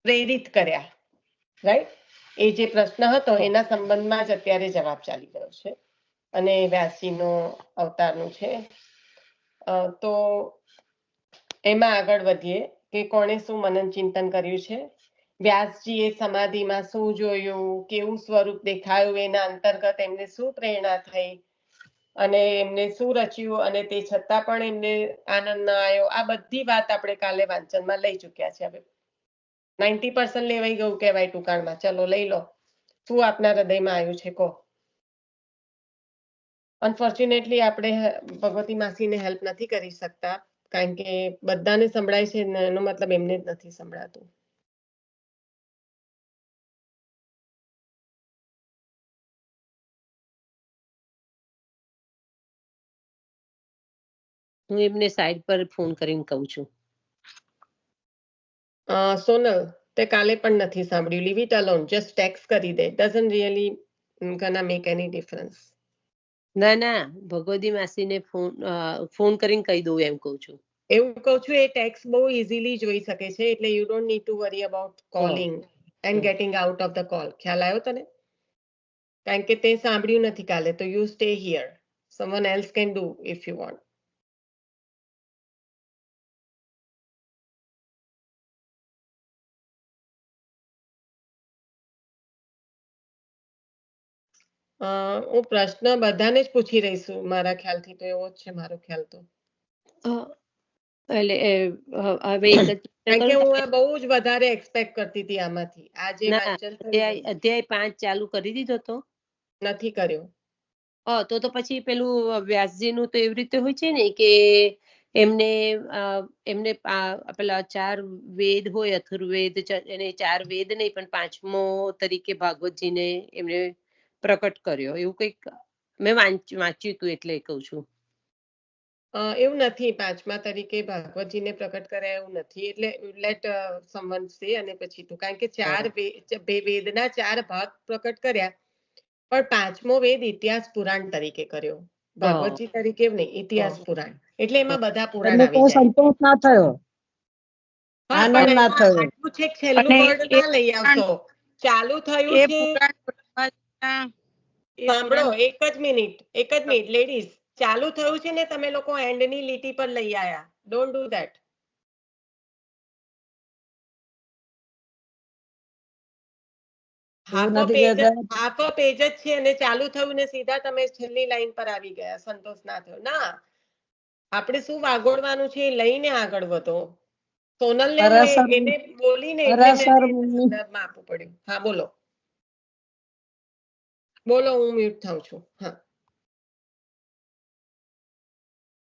પ્રેરિત કર્યા, રાઈટ? એ જે પ્રશ્ન હતો એના સંબંધમાં જ અત્યારે જવાબ ચાલી રહ્યો છે અને વ્યાસજીનો અવતારનું છે. તો એમાં આગળ વધીએ કે કોણે શું મનન ચિંતન કર્યું છે, વ્યાસજીએ સમાધિમાં શું જોયું, કેવું સ્વરૂપ દેખાયું, એના અંતર્ગત એમને શું પ્રેરણા થઈ અને એમને શું રચ્યું અને તે છતાં પણ એમને આનંદ ન આવ્યો. આ બધી વાત આપણે કાલે વાંચનમાં લઈ ચૂક્યા છે. હવે 90% લેવાઈ ગયું કહેવાય ટૂંકાણમાં. ચલો લઈ લો, શું આપના હૃદયમાં આવ્યું છે કહો. અનફોર્ચ્યુનેટલી આપણે ભગવતી માસીને હેલ્પ નથી કરી શકતા, કારણ કે બધાને સંભળાય છે એનો મતલબ એમને જ નથી સંભળાતું. હું એમને સાઈડ પર ફોન કરીને કહું છું. સોનલ, તે કાલે પણ નથી સાંભળ્યું. Leave it alone, just text કરી દે. Doesn't really gonna make any difference. ના ભગવતી માસીને ફોન કરીને કહી દઉં એમ કહું છું. એવું કહું છું, એ ટેક્સ્ટ બહુ ઇઝીલી જોઈ શકે છે, એટલે you don't need to worry about calling and gating out of the call. ખ્યાલ આવ્યો તને? કારણ કે તે સાંભળ્યું નથી કાલે, તો you stay here. Someone else can do if you want. હું પ્રશ્ન બધાને જ પૂછી રહી છું, મારા ખ્યાલથી તો એવો જ છે મારો ખ્યાલ તો. એટલે હવે કારણ કે હું આ બહુ જ વધારે એક્સપેક્ટ કરતી હતી આમાંથી. આજે અધ્યાય 5 ચાલુ કરી દીધો તો નથી કર્યો. તો પછી પેલું વ્યાસજીનું તો એવી રીતે હોય છે ને કે એમને પેલા 4 વેદ હોય, અથર્વવેદ, એને 4 વેદ નહીં પણ 5મો તરીકે ભાગવતજીને એમને પ્રકટ કર્યો, એવું કંઈક મેં વાંચ્યું હતું એટલે કહું છું. એવું નથી, 5મા તરીકે ભાગવતજીને પ્રકટ કર્યા એવું નથી. એટલે લેટ સમવન સે અને પછી તું, કારણ કે 4 વેદના 4 ભાગ પ્રકટ કર્યા, પણ 5મો વેદ ઇતિહાસ પુરાણ તરીકે કર્યો, ભાગવતજી તરીકે નહીં, ઇતિહાસ પુરાણ. એટલે એમાં બધા પુરાણ આવી જાય. સંતોષ ના થયો, આનંદ ના થયો. આટલું છે છેલ્લું વર્ડ ના લઈ આવશો. ચાલુ થયું છે, સાંભળો, એક જ મિનિટ લેડીઝ. ચાલુ થયું છે ને, તમે લોકો એન્ડની લીટી પર લઈ આયા. Don't do that. Half a page જ છે અને ચાલુ થયું ને સીધા તમે છેલ્લી લાઈન પર આવી ગયા. સંતોષ ના થયો. ના, આપણે શું વાગોડવાનું છે લઈને આગળ વધો. સોનલ ને એને બોલીને સંદર્ભમાં આપવું પડ્યું. હા બોલો, હું મ્યુટ થાઉં છું. હા.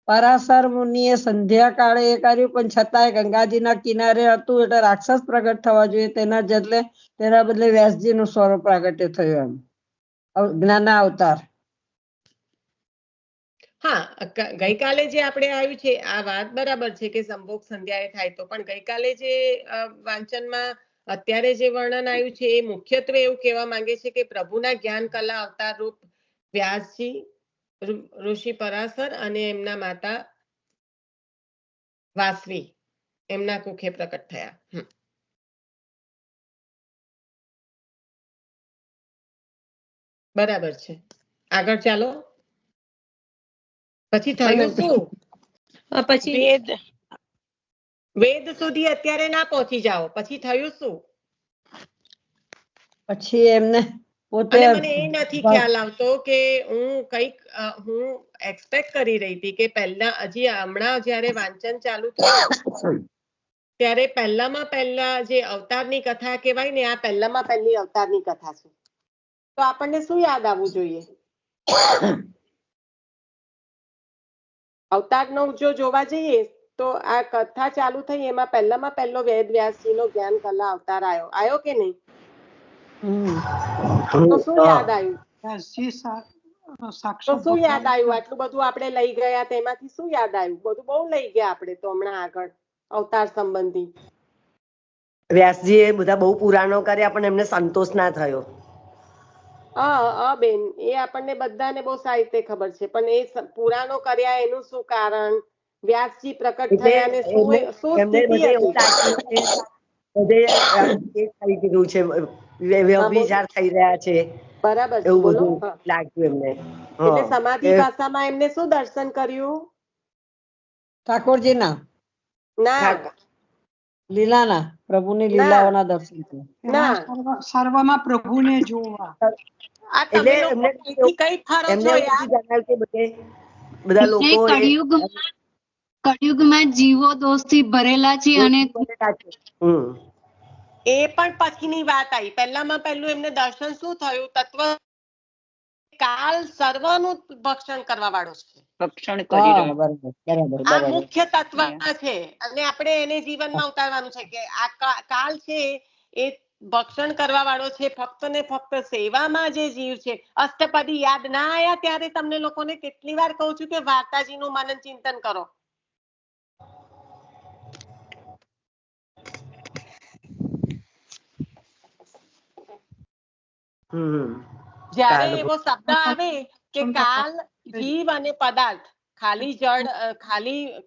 પરાશર મુનિએ સંધ્યા કાળે એ કર્યું, પણ છતાંય ગંગાજીના કિનારે હતું એટલે રાક્ષસ પ્રગટ થવા જોઈએ, તેના બદલે વ્યાસજીનું સ્વરૂપ પ્રાગટ્ય થયું, એમ જ્ઞાના અવતાર. હા, ગઈકાલે જે આપણે આવ્યું છે આ વાત બરાબર છે કે સંભોગ સંધ્યાએ થાય તો, પણ ગઈકાલે જે વાંચનમાં અત્યારે જે વર્ણન આવ્યું છે એ મુખ્યત્વે એવું કહેવા માંગે છે કે પ્રભુના જ્ઞાન કલા અવતાર રૂપ વ્યાસજી, ઋષિ પરાશર અને એમના માતા વાસવી એમના કુખે પ્રકટ થયા. બરાબર છે, આગળ ચાલો. પછી થયું શું? પછી વેદ સુધી અત્યારે ના પહોંચી જાઓ. પછી થયું શું? પછી એમને પોતે, મને એ નથી ખ્યાલ આવતો કે હું એક્સપેક્ટ કરી રહી હતી કે પહેલા હમણાં જયારે વાંચન ચાલુ થયું ત્યારે પહેલા જે અવતારની કથા કહેવાય ને, આ પહેલામાં પહેલી અવતારની કથા છે. તો આપણને શું યાદ આવવું જોઈએ? અવતારનો જો જોવા જઈએ તો આ કથા ચાલુ થઈ એમાં પહેલામાં પહેલો વેદ વ્યાસજીનો જ્ઞાન કલા અવતાર આવ્યો કે નહીં? તો શું યાદ આવ્યું? આટલું બધું આપણે લઈ ગયા, તેમાંથી શું યાદ આવ્યું? બધું બહુ લઈ ગયા આપણે તો હમણાં આગળ અવતાર સંબંધી. વ્યાસજી એ બધા બહુ પુરાણો કર્યા પણ એમને સંતોષ ના થયો. બેન, એ આપણને બધાને બહુ સારી રીતે ખબર છે, પણ એ પુરાણો કર્યા એનું શું કારણ? વ્યાસજી પ્રકટ થયા ને શું સ્થિતિ હતી? બધે એ થઈ ગયું છે, વ્યભિચાર થઈ રહ્યા છે, બરાબર છે, એવું બોલો. બધું હા. લાગ્યું એમને. એટલે સમાધિ એ ભાષામાં એમને શું દર્શન કર્યું? ઠાકોરજીના ના લીલાના, પ્રભુની ના લીલાઓના દર્શન થયા. ના, સર્વમાં પ્રભુને જોવા. આ એટલે તમે લોકો એમને કઈથી કઈ ફરો એમને છો એવું યાર? બધું જણાવ્યું કે બધા એટલે લોકો કળિયુગમાં જીવો દોષથી ભરેલા છે અને એ પણ પછીની વાત આવી. પહેલામાં પહેલું એમને દર્શન શું થયું? તત્વ કાલ સર્વનું ભક્ષણ કરવા વાળો છે. ભક્ષણ કરી હા, રહ્યો. બરાબર. આ મુખ્ય તત્વ છે અને આપણે એને જીવનમાં ઉતારવાનું છે કે આ કાળ છે એ ભક્ષણ કરવા વાળો છે. ફક્ત ને ફક્ત સેવામાં જે જીવ છે. અષ્ટપદી યાદ ના આયા ત્યારે તમને લોકોને કેટલી વાર કહું છું કે વાર્તાજીનું મનન ચિંતન કરો. જ્યારે એવો શબ્દ આવે કે કાલ, જીવ અને પદાર્થ, ખાલી જડ,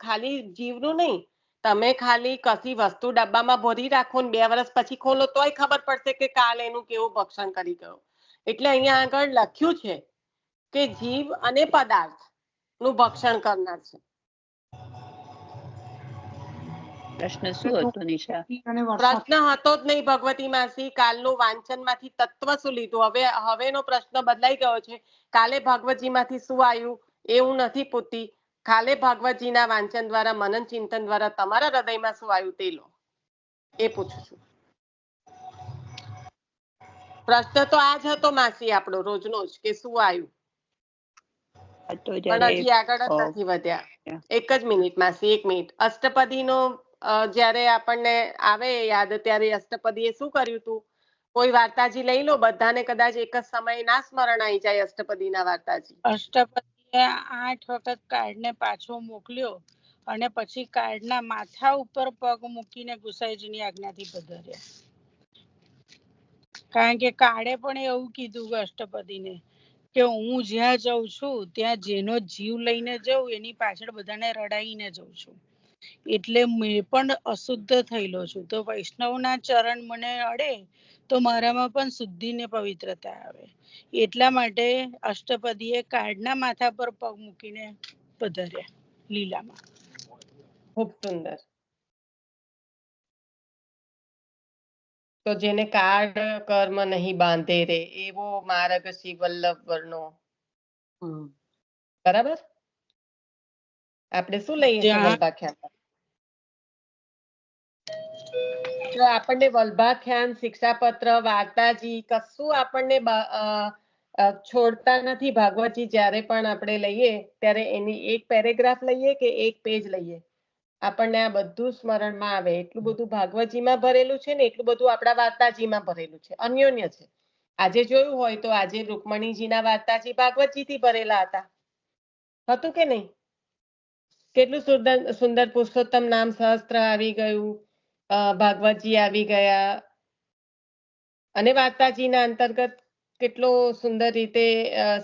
ખાલી જીવનું નહીં, તમે ખાલી કશી વસ્તુ ડબ્બામાં ભરી રાખો ને 2 વર્ષ પછી ખોલો તોય ખબર પડશે કે કાલ એનું કેવું ભક્ષણ કરી ગયો. એટલે અહીંયા આગળ લખ્યું છે કે જીવ અને પદાર્થ નું ભક્ષણ કરનાર છે. પ્રશ્ન શું હતો નિશા? પ્રશ્ન હતો જ નહીં ભગવતી માસી. કાલનું વાંચન માંથી તત્વ શું લીધું? હવેનો પ્રશ્ન બદલાઈ ગયો છે. કાલે ભાગવતજી માંથી શું આવ્યું એ હું નથી પૂછતી. કાલે ભાગવતજીના વાંચન દ્વારા, મનન ચિંતન દ્વારા તમારા હૃદયમાં શું આવ્યું તે લો, એ પૂછું છું. પ્રશ્ન તો આ જ હતો માસી આપણો રોજનો જ કે શું આવ્યું, પણ હજી આગળ જ નથી વધ્યા. એક જ મિનિટ માસી, 1 મિનિટ. અષ્ટપદીનો જ્યારે આપણને આવે યાદ ત્યારે અષ્ટપદીએ શું કર્યું હતું? કોઈ વાર્તાજી લઈ લો, બધાને કદાચ એક જ સમયે ના સ્મરણ આવી જાય અષ્ટપદીના વાર્તાજી. અષ્ટપતિએ 8 વખત કાર્ડને પાછો મોકલ્યો અને પછી કાર્ડના માથા ઉપર પગ મૂકીને ગુસાઈજીની આજ્ઞાથી પધાર્યા. કારણ કે કાળે પણ એવું કીધું અષ્ટપદીને કે હું જ્યાં જાઉં છું ત્યાં જેનો જીવ લઈને જાઉં એની પાછળ બધાને રડાઈને જાઉં છું, એટલે મેં પણ અશુદ્ધ થયેલો છું. તો વૈષ્ણવના ચરણ મને અડે તો મારામાં પણ શુદ્ધિ ને પવિત્રતા આવે. એટલા માટે અષ્ટપદીએ કાર્ડના માથા પર પગ મૂકીને પધાર્યા લીલામાં. ખૂબ સુંદર. તો જેને કાળ કર્મ નહીં બાંધે રે એવો માર્ગ શ્રી વલ્લભ વર્ણો. બરાબર. આપણે શું લઈએ છીએ વલ્ભાખ્યાન? તો આપણને વલ્ભાખ્યાન, શિક્ષાપત્ર, વાર્તાજી કશું આપણને છોડતા નથી. ભાગવતજી જ્યારે પણ આપણે લઈએ ત્યારે એની એક પેરેગ્રાફ લઈએ કે એક પેજ લઈએ, આપણને આ બધું સ્મરણમાં આવે. એટલું બધું ભાગવતજીમાં ભરેલું છે ને એટલું બધું આપણા વાર્તાજીમાં ભરેલું છે. અન્યોન્ય છે. આજે જોયું હોય તો આજે રૂકમણીજીના વાર્તાજી ભાગવતજીથી ભરેલા હતા. હતું કે નહીં? કેટલું સુંદર પુરુષોત્તમ નામ સહસ્ત્ર આવી ગયું, ભાગવતજી આવી ગયા અને વાર્તાજીના અંતર્ગત કેટલો સુંદર રીતે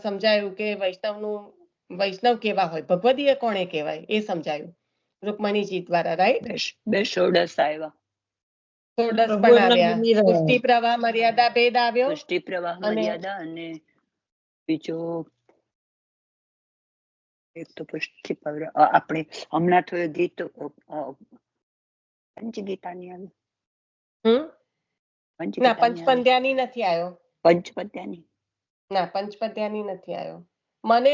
સમજાયું કે વૈષ્ણવ કેવા હોય, ભગવદીય કોણે કહેવાય એ સમજાયું રૂકમણીજી દ્વારા. રાઈટ. 2 ષોડશ આવ્યા. ષોડશ પણ આવ્યા. પુષ્ટિ પ્રવાહ મર્યાદા ભેદ આવ્યો. પુષ્ટિ પ્રવાહ મર્યાદા અને બીજો એક તો પુષ્ટિ આપણે હમણાં થયો ગીત પંચગીતાની આવી. ના, પંચપંદ્યાની નથી આવ્યો. પંચપદ્યાની ના, પંચપદ્યાની નથી આવ્યો. મને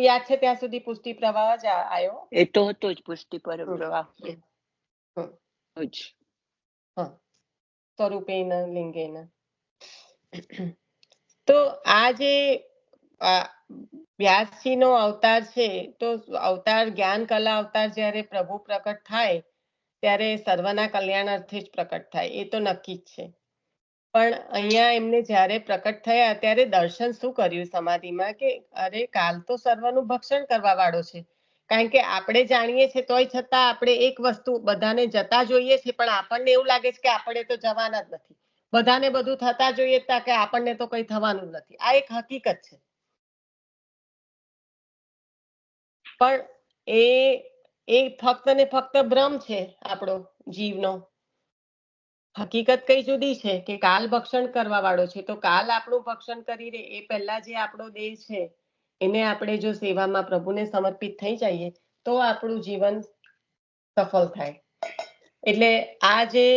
યાદ છે ત્યાં સુધી પુષ્ટિ પ્રવાહ જ આવ્યો. એ તો હતો જ પુષ્ટિ પ્રવાહ જ. સ્વરૂપેન લિંગેન. તો આ જે વ્યાસજીનો અવતાર છે, તો અવતાર જ્ઞાન કલા અવતાર જ્યારે પ્રભુ પ્રકટ થાય ત્યારે સર્વના કલ્યાણ અર્થે જ પ્રકટ થાય, એ તો નક્કી જ છે. પણ અહીંયા એમને જ્યારે પ્રકટ થયા ત્યારે દર્શન શું કર્યું સમાધિમાં કે અરે કાલ તો સર્વનું ભક્ષણ કરવા વાળો છે. કારણ કે આપણે જાણીએ છીએ તોય છતાં આપણે એક વસ્તુ બધાને જતા જોઈએ છે, પણ આપણને એવું લાગે છે કે આપણે તો જવાના જ નથી. બધાને બધું થતા જોઈએ કે આપણને તો કઈ થવાનું જ નથી. આ એક હકીકત છે. પણ એ ફક્ત ને ફક્ત ભ્રમ છે આપણો જીવનો. હકીકત કઈ જુદી છે કે કાલ ભક્ષણ કરવા વાળો છે, તો કાલ આપણું ભક્ષણ કરી રે એ પહેલા જે આપણો દેહ છે એને આપણે જો સેવામાં પ્રભુને સમર્પિત થઈ જઈએ તો આપણું જીવન સફળ થાય. એટલે આ જે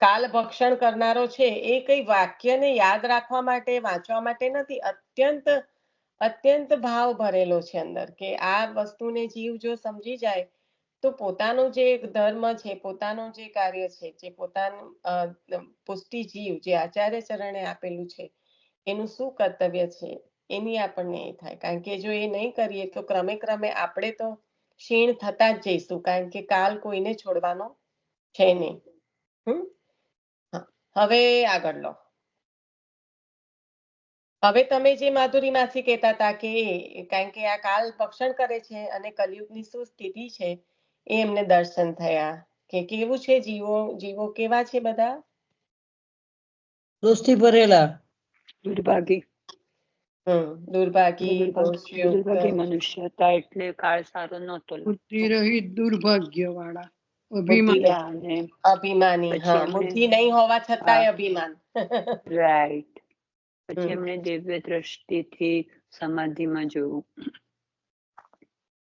કાલ ભક્ષણ કરનારો છે એ કઈ વાક્યને યાદ રાખવા માટે વાંચવા માટે નથી, અત્યંત ભાવ ભરેલો છે અંદર કે આ વસ્તુને જીવ જો સમજી જાય તો પોતાનું જે ધર્મ છે, પોતાનું જે કાર્ય છે, જે પોતાનું પુષ્ટિ જીવ જે આચાર્ય ચરણે આપેલું છે એનું શું કર્તવ્ય છે એની આપણને એ થાય. કારણ કે જો એ નહીં કરીએ તો ક્રમે ક્રમે આપણે તો ક્ષીણ થતા જ જઈશું, કારણ કે કાલ કોઈને છોડવાનો છે નહીં. હવે આગળ લો. હવે તમે જે માધુરી માસી કહેતા હતા કે કારણ કે આ કાલ ભક્ષણ કરે છે અને કલયુગની શું સ્થિતિ છે એ એમને દર્શન થયા કે કેવું છે, જીવો કેવા છે બધા દોષથી ભરેલા, દુર્ભાગી દુર્ભાગી મનુષ્ય હતા, એટલે કાળ સારો નહોતો. બુદ્ધિ રહિત દુર્ભાગ્ય વાળા અભિમાની. હા, બુદ્ધિ નહીં હોવા છતાંય અભિમાન. રાઈટ. પછી એમણે દિવ્ય દ્રષ્ટિથી સમાધિમાં જોયું.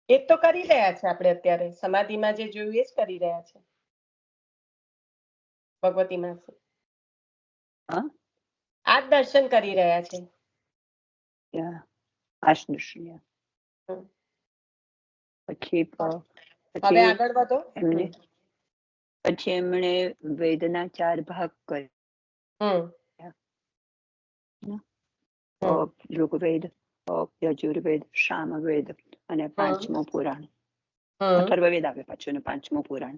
એ તો કરી રહ્યા છે આપણે અત્યારે સમાધિમાં જે જોયું એ જ કરી રહ્યા છે ભગવતી માસી. આ જ દર્શન કરી રહ્યા છે. પછી હવે આગળ વધો. પછી એમણે વેદના 4 ભાગ કર્યા, ઋગ્વેદ, યજુર્વેદ, સામવેદ અને 5મો પુરાણ. અથર્વવેદ આવે પાછું અને 5મો પુરાણ.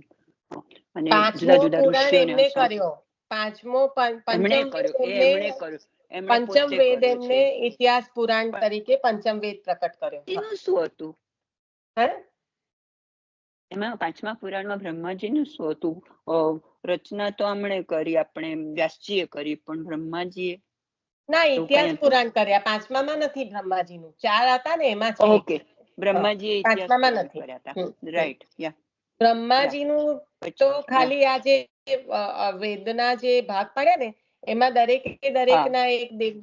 અને જુદા જુદા ઋષિઓને કર્યો. પંચમ વેદ એમને ઇતિહાસ પુરાણ તરીકે પંચમ વેદ પ્રકટ કર્યો. એનું શું હતું? એમાં 5મા પુરાણમાં બ્રહ્માજીનું શું હતું? રચના તો આમણે કરી, આપણે વ્યાસજીએ કરી, પણ બ્રહ્માજીએ ના ઇતિહાસ પુરાણ કર્યા. 5મામાં નથી બ્રહ્માજીનું, 4 હતા ને એમાં છે. ઓકે, બ્રહ્માજીએ ઇતિહાસ પુરાણ કર્યા હતા. રાઈટ. યા બ્રહ્માજીનું તો ખાલી આ જે વેદના જે ભાગ પડ્યા ને એમાં દરેકના એક દેવ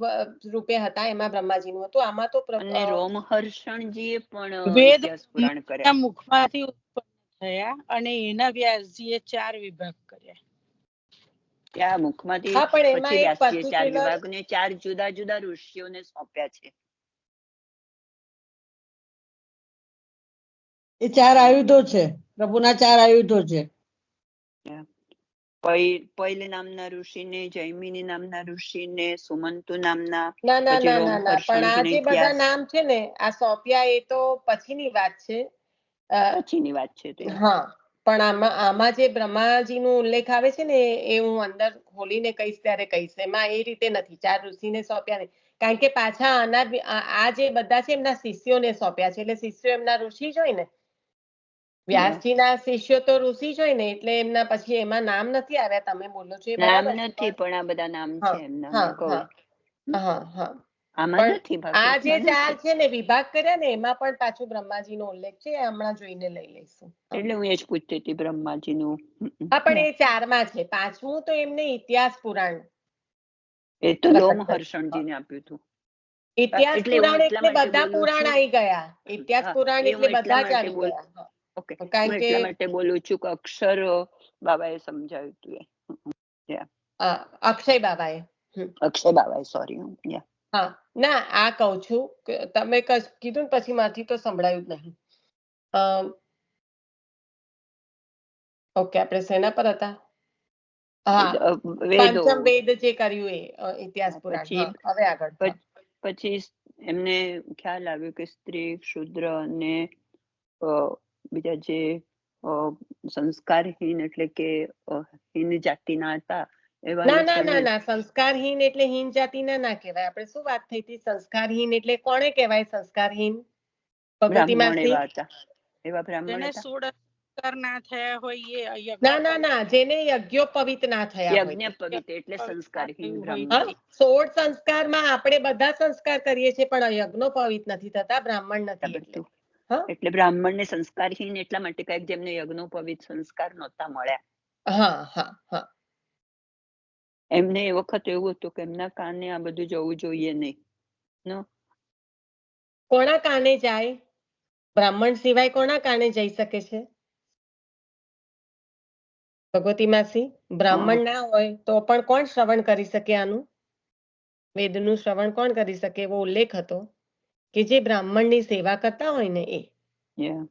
રૂપે હતા, એમાં બ્રહ્માજીનું હતું. આમાં તો રોમહર્ષણજીએ પણ ઇતિહાસ પુરાણ કર્યા, મુખમાંથી ઉત્પન્ન થયા અને એના વ્યાસજીએ 4 વિભાગ કર્યા. ત્યાં મુખમાંથી પછી વ્યાસજીએ 4 વિભાગને 4 જુદા જુદા ઋષિઓને સોંપ્યા છે. એ 4 આયુધો છે, પ્રભુના 4 આયુધો છે. પૈલ નામના ઋષિને, જૈમિની નામના ઋષિને, સુમંતુ નામના. ના પણ આ જે બધા નામ છે ને આ સોંપ્યા એ તો પછીની વાત છે. હા, પણ આમાં જે બ્રહ્માજીનો ઉલ્લેખ આવે છે ને એ હું અંદર ખોલીને કહીશ ત્યારે કહીશ. એમાં એ રીતે નથી 4 ઋષિને સોંપ્યા નહીં, કારણ કે પાછા આ જે બધા છે એમના શિષ્યોને સોંપ્યા છે, એટલે શિષ્યો એમના ઋષિ જ હોય ને. વ્યાસજીના શિષ્યો તો ઋષિ જ હોય ને, એટલે એમના પછી એમાં નામ નથી આવ્યા. તમે બોલો છો એ બરાબર નથી, પણ આ બધા નામ છે એમના. આ જે 4 છે ને વિભાગ કર્યા ને એમાં પણ પાછું બ્રહ્માજીનો ઉલ્લેખ છે, હમણાં જોઈને લઈ લઈશું. એટલે હું એ જ પૂછતી હતી બ્રહ્માજીનું. હા, પણ એ 4માં છે. 5મું તો એમને ઇતિહાસ પુરાણ, એ તો રોમહર્ષણજીને આપ્યું હતું. ઇતિહાસ પુરાણ એટલે બધા પુરાણ આવી ગયા. ઇતિહાસ પુરાણ એટલે બધા જ આવી ગયા. ઓકે, હું એટલા માટે બોલું છું કે અક્ષર બાબાએ સમજાવ્યું હતું એ. અક્ષય બાબાએ સોરી. હા, ના આ કહું છું કે તમે કીધું ને પછી માંથી તો સંભળાયું જ નહીં. ઓકે, આપણે શેના પર હતા? પંચમ વેદ જે કર્યું એ ઇતિહાસ પુરાણ. હવે આગળ. પછી એમને ખ્યાલ આવ્યો કે સ્ત્રી, શૂદ્ર અને બીજા જે સંસ્કારહીન એટલે કે હીન જાતિના હતા. ના, સંસ્કારહીન એટલે હીન જાતિના ના કહેવાય. આપણે શું વાત થઈ હતી? સંસ્કારહીન એટલે કોને કહેવાય સંસ્કારહીન? ભગવતી માસી એવા બ્રાહ્મણ ના થયા હોય. ના, જેને યજ્ઞોપવિત ના થયા હોય. યજ્ઞોપવિત એટલે સંસ્કારહીન બ્રાહ્મણ. 16 સંસ્કારમાં આપણે બધા સંસ્કાર કરીએ છીએ, પણ યજ્ઞોપવિત નથી થતા, બ્રાહ્મણ નથી. એટલે બ્રાહ્મણને સંસ્કારહીન એટલા માટે કહે જેમને યજ્ઞોપવિત સંસ્કાર નહોતા મળ્યા. હા હા હા એમને એ વખત એવું હતું કે એમના કાને આ બધું જવું જોઈએ નહીં. કોના કાને જાય? બ્રાહ્મણ સિવાય કોના કાને જઈ શકે છે ભગવતી માસી? બ્રાહ્મણ ના હોય તો પણ કોણ શ્રવણ કરી શકે આનું? વેદનું શ્રવણ કોણ કરી શકે એવો ઉલ્લેખ હતો કે જે બ્રાહ્મણની સેવા કરતા હોય ને એ. Yeah.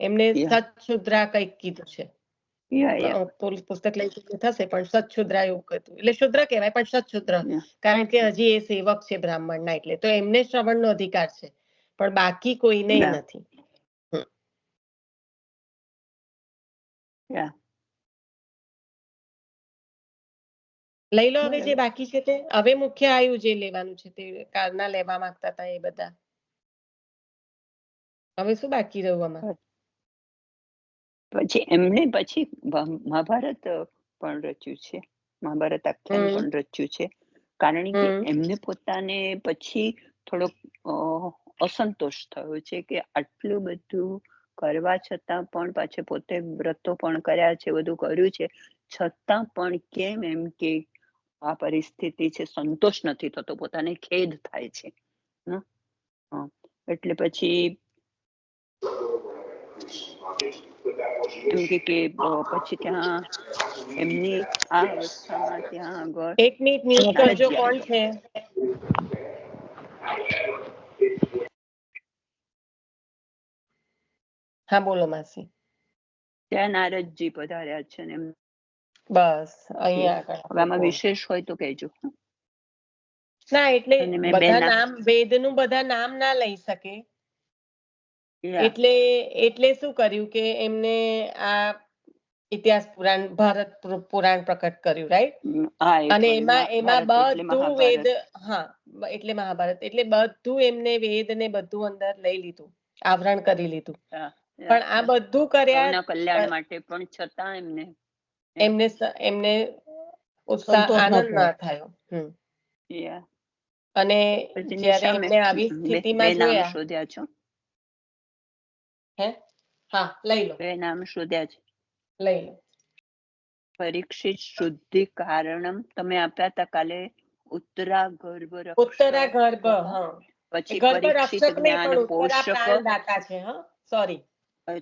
એમને Yeah. સતશુદ્રા કંઈક કીધું છે. Yeah, yeah, પુસ્તક લઈ થશે પણ સતશુદ્રા એવું કીધું, એટલે શુદ્ર કહેવાય પણ સતશુદ્ર, yeah. કારણ કે હજી એ સેવક છે બ્રાહ્મણના, એટલે તો એમને શ્રવણનો અધિકાર છે પણ બાકી કોઈને Yeah. નથી. Yeah. લઈ લો હવે જે બરાબર. બાકી છે તે. હવે મુખ્ય આયુ જે લેવાનું છે તે કારના લેવા માંગતા હતા એ બધા. હવે શું બાકી રહ્યું આમાં? પછી એમણે પછી મહાભારત પણ રચ્યું છે. મહાભારત આખ્યાન પણ રચ્યું છે, કારણ કે એમને પોતાને પછી થોડોક અસંતોષ થયો છે કે આટલું બધું કરવા છતાં પણ પાછે પોતે વ્રતો પણ કર્યા છે, બધું કર્યું છે, છતાં પણ કેમ એમ કે આ પરિસ્થિતિ છે, સંતોષ નથી થતો, પોતાને ખેદ થાય છે. એટલે પછી એમ કે પછી ત્યાં એમની આ અવસ્થામાં ત્યાં આગળ એક મિનિટ મ્યુટ કરજો. કોણ છે? હા બોલો માસી. ત્યાં નારદજી પધાર્યા છે ને એમ. બસ અહીંયા આગળ. હવે આમાં વિશેષ હોય તો કહેજો. ના એટલે અને મેં બધા નામ, વેદનું બધા નામ ના લઈ શકે, એટલે શું કર્યું કે એમને આ ઇતિહાસ પુરાણ, ભારત પુરાણ પ્રકટ કર્યું, રાઈટ? અને એમાં બધું વેદ, હા એટલે મહાભારત, એટલે બધું એમને વેદ ને બધું અંદર લઈ લીધું, આવરણ કરી લીધું. પણ આ બધું કર્યા કલ્યાણ માટે પણ છતાં એમને ઉત્સાહ, આનંદ ના થયો. અને જ્યારે એમને આવી સ્થિતિમાં જોયા, શોધ્યા છો? હે? હા લઈ લો. બે નામ શોધ્યા છે. લઈ લો. પરીક્ષિત શુદ્ધિ કારણમ તમે આપ્યા હતા કાલે. ઉત્તરાગર્ભ ઉત્તરાગર્ભ, હા. પછી ગર્ભ પરીક્ષિત રક્ષક નહીં જ્ઞાન પણ ઉત્તરા પોષક. પ્રાણદાતા છે. હા સોરી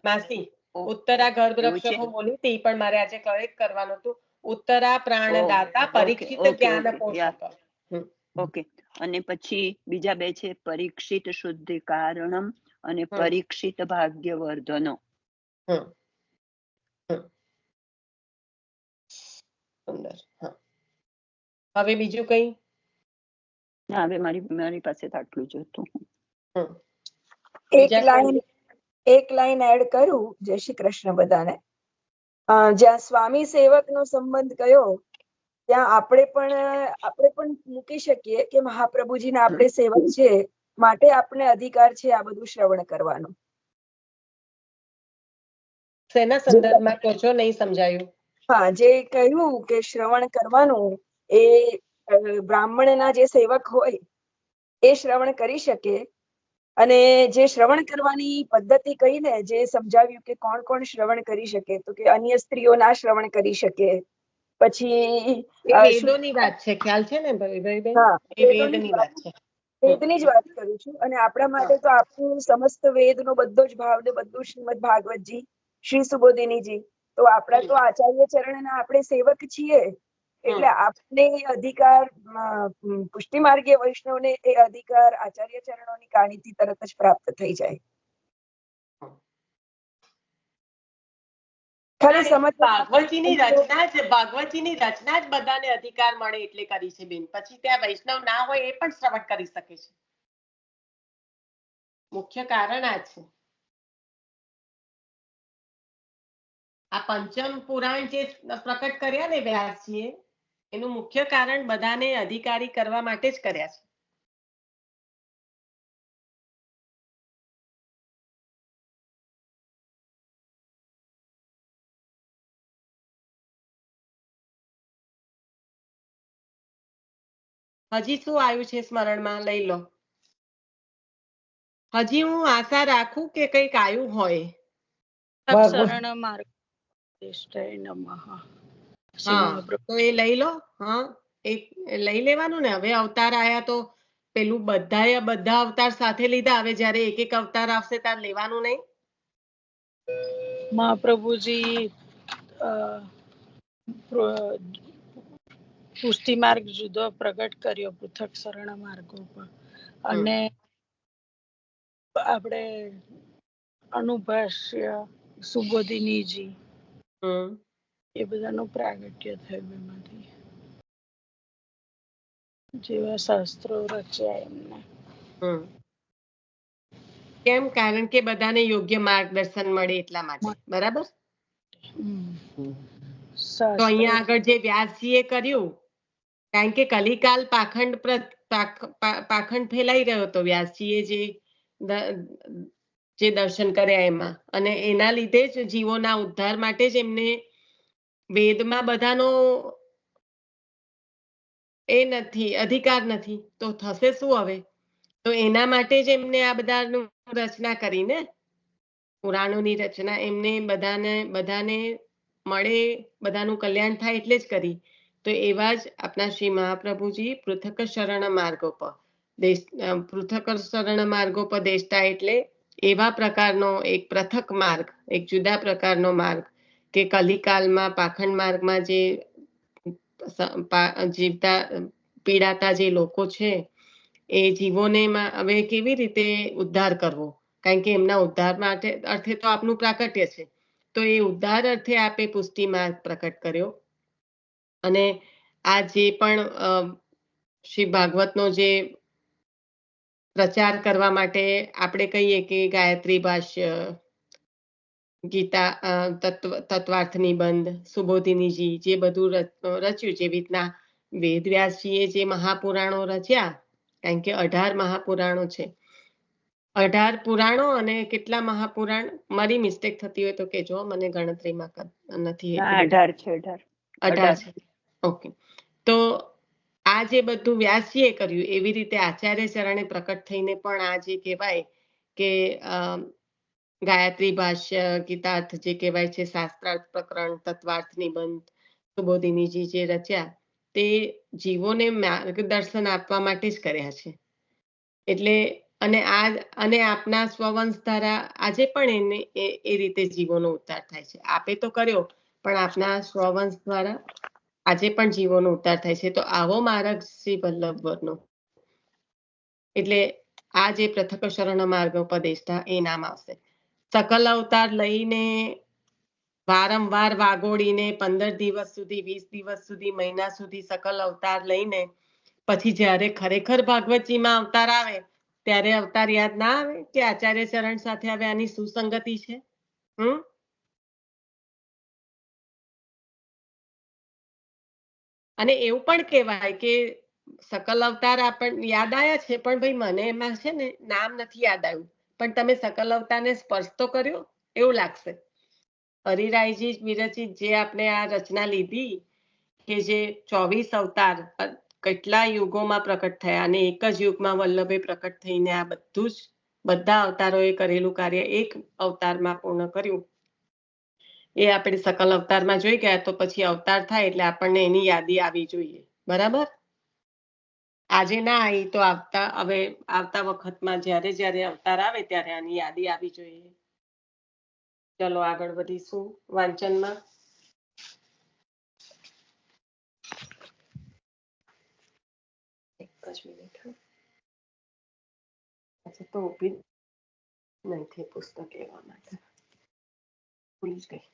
માસી, ઉત્તરા ગર્ભ રક્ષક હું બોલી હતી પણ મારે આજે કરેક્ટ કરવાનું હતું. ઉત્તરા પ્રાણદાતા, પરીક્ષિત જ્ઞાન પોષક. ઓકે. અને પછી બીજા બે છે પરીક્ષિત શુદ્ધિ કારણમ અને પરીક્ષિત ભાગ્યવર્ધનો. સુંદર. હવે બીજું કઈ? ના, હવે મારી પાસે આટલું જ હતું. એક લાઈન એડ કરું. જય શ્રી કૃષ્ણ બધાને. જ્યાં સ્વામી સેવક નો સંબંધ કયો, ત્યાં આપણે પણ મૂકી શકીએ કે મહાપ્રભુજીના આપણે સેવક છે, માટે આપણે અધિકાર છે આ બધું શ્રવણ કરવાનો. શેના સંદર્ભમાં કહો છો? નહીં સમજાયું. હા, જે કહ્યું કે શ્રવણ કરવાનું એ બ્રાહ્મણના જે સેવક હોય એ શ્રવણ કરી શકે, અને જે શ્રવણ કરવાની પદ્ધતિ કહીને જે સમજાવ્યું કે કોણ કોણ શ્રવણ કરી શકે, તો કે અન્ય સ્ત્રીઓ ના શ્રવણ કરી શકે. પછી વેદોની વાત છે, ખ્યાલ છે ને વેદની વાત છે. વેદની જ વાત કરું છું. અને આપણા માટે તો આપણું સમસ્ત વેદનો બધો જ ભાવ ને બધું શ્રીમદ ભાગવતજી, શ્રી સુબોધિનીજી, તો આપણા તો આચાર્ય ચરણના આપણે સેવક છીએ, એટલે આપને અધિકાર, પુષ્ટિ માર્ગીય વૈષ્ણવને એ અધિકાર આચાર્ય ચરણોની કાણીથી તરત જ પ્રાપ્ત થઈ જાય. ભાગવતજીની રચના જ બધાને અધિકાર મળે એટલે કરી છે બેન. પછી ત્યાં વૈષ્ણવ ના હોય એ પણ શ્રવણ કરી શકે છે. મુખ્ય કારણ આ છે. આ પંચમ પુરાણ જે પ્રકટ કર્યા ને વ્યાસજીએ, એનું મુખ્ય કારણ બધાને અધિકારી કરવા માટે જ કર્યા છે. હજી શું આવ્યું છે સ્મરણમાં? લઈ લો. હજી હું આશા રાખું કે કંઈક આવ્યું હોય. શરણ માર્ગ. દેષ્ટાય નમઃ. શ્રી હા મહાપ્રભુ. તો એ લઈ લો. હા એક લઈ લેવાનું ને. હવે અવતાર આયા તો પેલું બધા અવતાર સાથે લીધા. હવે જયારે એક એક અવતાર આવશે ત્યારે લેવાનું નહીં. મહાપ્રભુજી અ, પ્ર- પુષ્ટિ માર્ગ જુદો પ્રગટ કર્યો પૃથક શરણ માર્ગો પર, અને આપણે અનુભાષ્ય સુબોધિનીજી હમ એ બધાનું પ્રાગટ્ય થયું એમાંથી, જેવા શાસ્ત્રો રચ્યા એમને. હમ કેમ? કારણ કે બધાને યોગ્ય માર્ગદર્શન મળે એટલા માટે. બરાબર. હમ. તો શાસ્ત્રો અહીંયા આગળ જે વ્યાસજીએ કર્યું, કારણ કે કલિકાલ પાખંડ ફેલાઈ રહ્યો હતો, વ્યાસજીએ જે દર્શન કર્યા એમાં, અને એના લીધે જ જીવોના ઉદ્ધાર માટે જ એમને વેદમાં બધાનો એ નથી, અધિકાર નથી. તો થશે શું હવે? તો એના માટે જ એમને આ બધાનું રચના કરીને, પુરાણોની રચના એમને બધાને મળે, બધાનું કલ્યાણ થાય એટલે જ કરી. તો એવા જ આપણા શ્રી મહાપ્રભુજી પૃથક શરણ માર્ગોપદેષ્ટા, એટલે એવા પ્રકારનો એક પૃથક માર્ગ, એક જુદા પ્રકારનો માર્ગ કે કલિકાલમાં પાખંડ માર્ગમાં જે જીવતા પીડાતા જે લોકો છે એ જીવોને હવે કેવી રીતે ઉદ્ધાર કરવો, કારણ કે એમના ઉદ્ધાર માટે અર્થે તો આપનું પ્રાકટ્ય છે. તો એ ઉદ્ધાર અર્થે આપે પુષ્ટિ માર્ગ પ્રકટ કર્યો. અને આ જે પણ શ્રી ભાગવતનો જે પ્રચાર કરવા માટે આપણે કહીએ કે ગાયત્રી ભાષ્ય, ગીતા તત્વાર્થ નિબંધ, સુબોધિનીજી જે બધું રચ્યું, જેવી રીતના વેદવ્યાસજીએ જે મહાપુરાણો રચ્યા, કારણ કે 18 મહાપુરાણો છે. 18 પુરાણો અને કેટલા મહાપુરાણ, મારી મિસ્ટેક થતી હોય તો કેજો, મને ગણતરીમાં નથી. 18 છે. 18 છે. ઓકે. તો આ જે બધું વ્યાસજીએ કર્યું, એવી રીતે આચાર્ય ચરણે પ્રકટ થઈને પણ આ જે કહેવાય કે ગાયત્રી ભાષ્ય, ગીતાર્થ જે કહેવાય છે, શાસ્ત્રાર્થ પ્રકરણ, તત્વાર્થ નિબંધ, સુબોધિનીજી જે રચ્યા, તે જીવોને માર્ગદર્શન આપવા માટે જ કર્યા છે. એટલે અને આપના સ્વવંશ દ્વારા આજે પણ એ રીતે જીવોનો ઉદ્ધાર થાય છે. આપે તો કર્યો, પણ આપના સ્વવંશ દ્વારા આજે પણ જીવોનો ઉદ્ધાર થાય છે. તો આવો માર્ગ શ્રી વલ્લભવરનો, એટલે આ જે પૃથક શરણ માર્ગોપદેષ્ટા એ નામ આવશે. સકલ અવતાર લઈને વારંવાર વાગોડીને 15 દિવસ સુધી, 20 દિવસ સુધી, મહિના સુધી સકલ અવતાર લઈને પછી જ્યારે ખરેખર ભાગવતજીમાં અવતાર આવે ત્યારે અવતાર યાદ ના આવે કે આચાર્ય ચરણ સાથે હવે આની સુસંગતિ છે. અને એવું પણ કહેવાય કે સકલ અવતાર આપણને યાદ આવ્યા છે, પણ ભાઈ મને એમાં છે ને નામ નથી યાદ આવ્યું, પણ તમે સકલ અવતારને સ્પર્શ તો કર્યો એવું લાગશે. હરિરાયજી વિરચિત જે આપણે આ રચના લીધી કે જે 24 અવતાર કેટલા યુગોમાં પ્રકટ થયા, અને એક જ યુગમાં વલ્લભે પ્રકટ થઈને આ બધું જ બધા અવતારોએ કરેલું કાર્ય એક અવતારમાં પૂર્ણ કર્યું. એ આપણે સકલ અવતારમાં જોઈ ગયા, તો પછી અવતાર થાય એટલે આપણને એની યાદી આવી જોઈએ. બરાબર. આજે ના આવી તો આવતા વખતમાં જ્યારે જ્યારે અવતાર આવે ત્યારે આની યાદી આવી જોઈએ. ચલો આગળ વધીશું વાંચનમાં. એક જ મિનિટ. તો ઊભી નથી પુસ્તક લેવા માટે, ભૂલી જ ગઈ.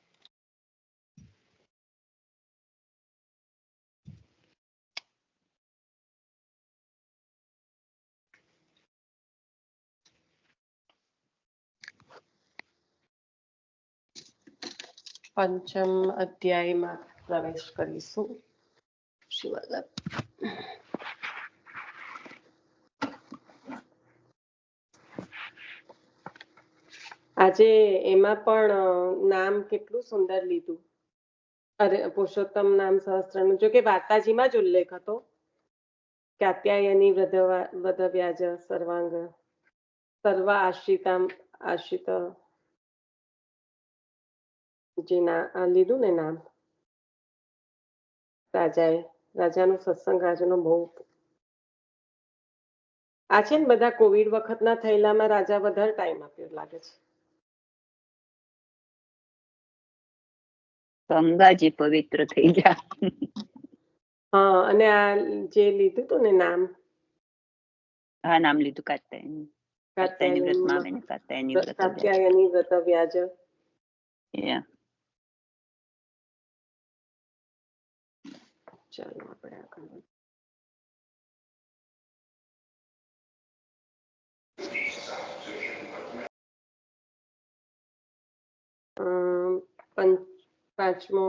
પંચમ અધ્યાયમાં પ્રવેશ કરીશું. શ્રી વલ્લભ. આજે એમાં પણ નામ કેટલું સુંદર લીધું. અરે પુરુષોત્તમ નામ સહસ્ત્રનું, જો કે વાર્તાજીમાં જ ઉલ્લેખ હતો કે કાત્યાયની વૃદ્ધવ્યાજ સર્વાંગ સર્વ આશ્રિત જે લીધું ને નામ રાજાનો સત્સંગ રાજાનો બહુ આ છે ને બધા કોવિડ વખતના થયેલામાં રાજા વધારે ટાઈમ આપ્યો લાગે છે. ગંગાજી પવિત્ર થઈ ગયા. હા, અને આ જે લીધું હતું ને નામ હા, નામ લીધું કાત્યાયની. કાત્યાયની વ્રતમાં આવે ને કાત્યાયની વ્રત. કાત્યાયની વ્રત વ્યાજ. ચાલો આપણે આગળ પાંચમો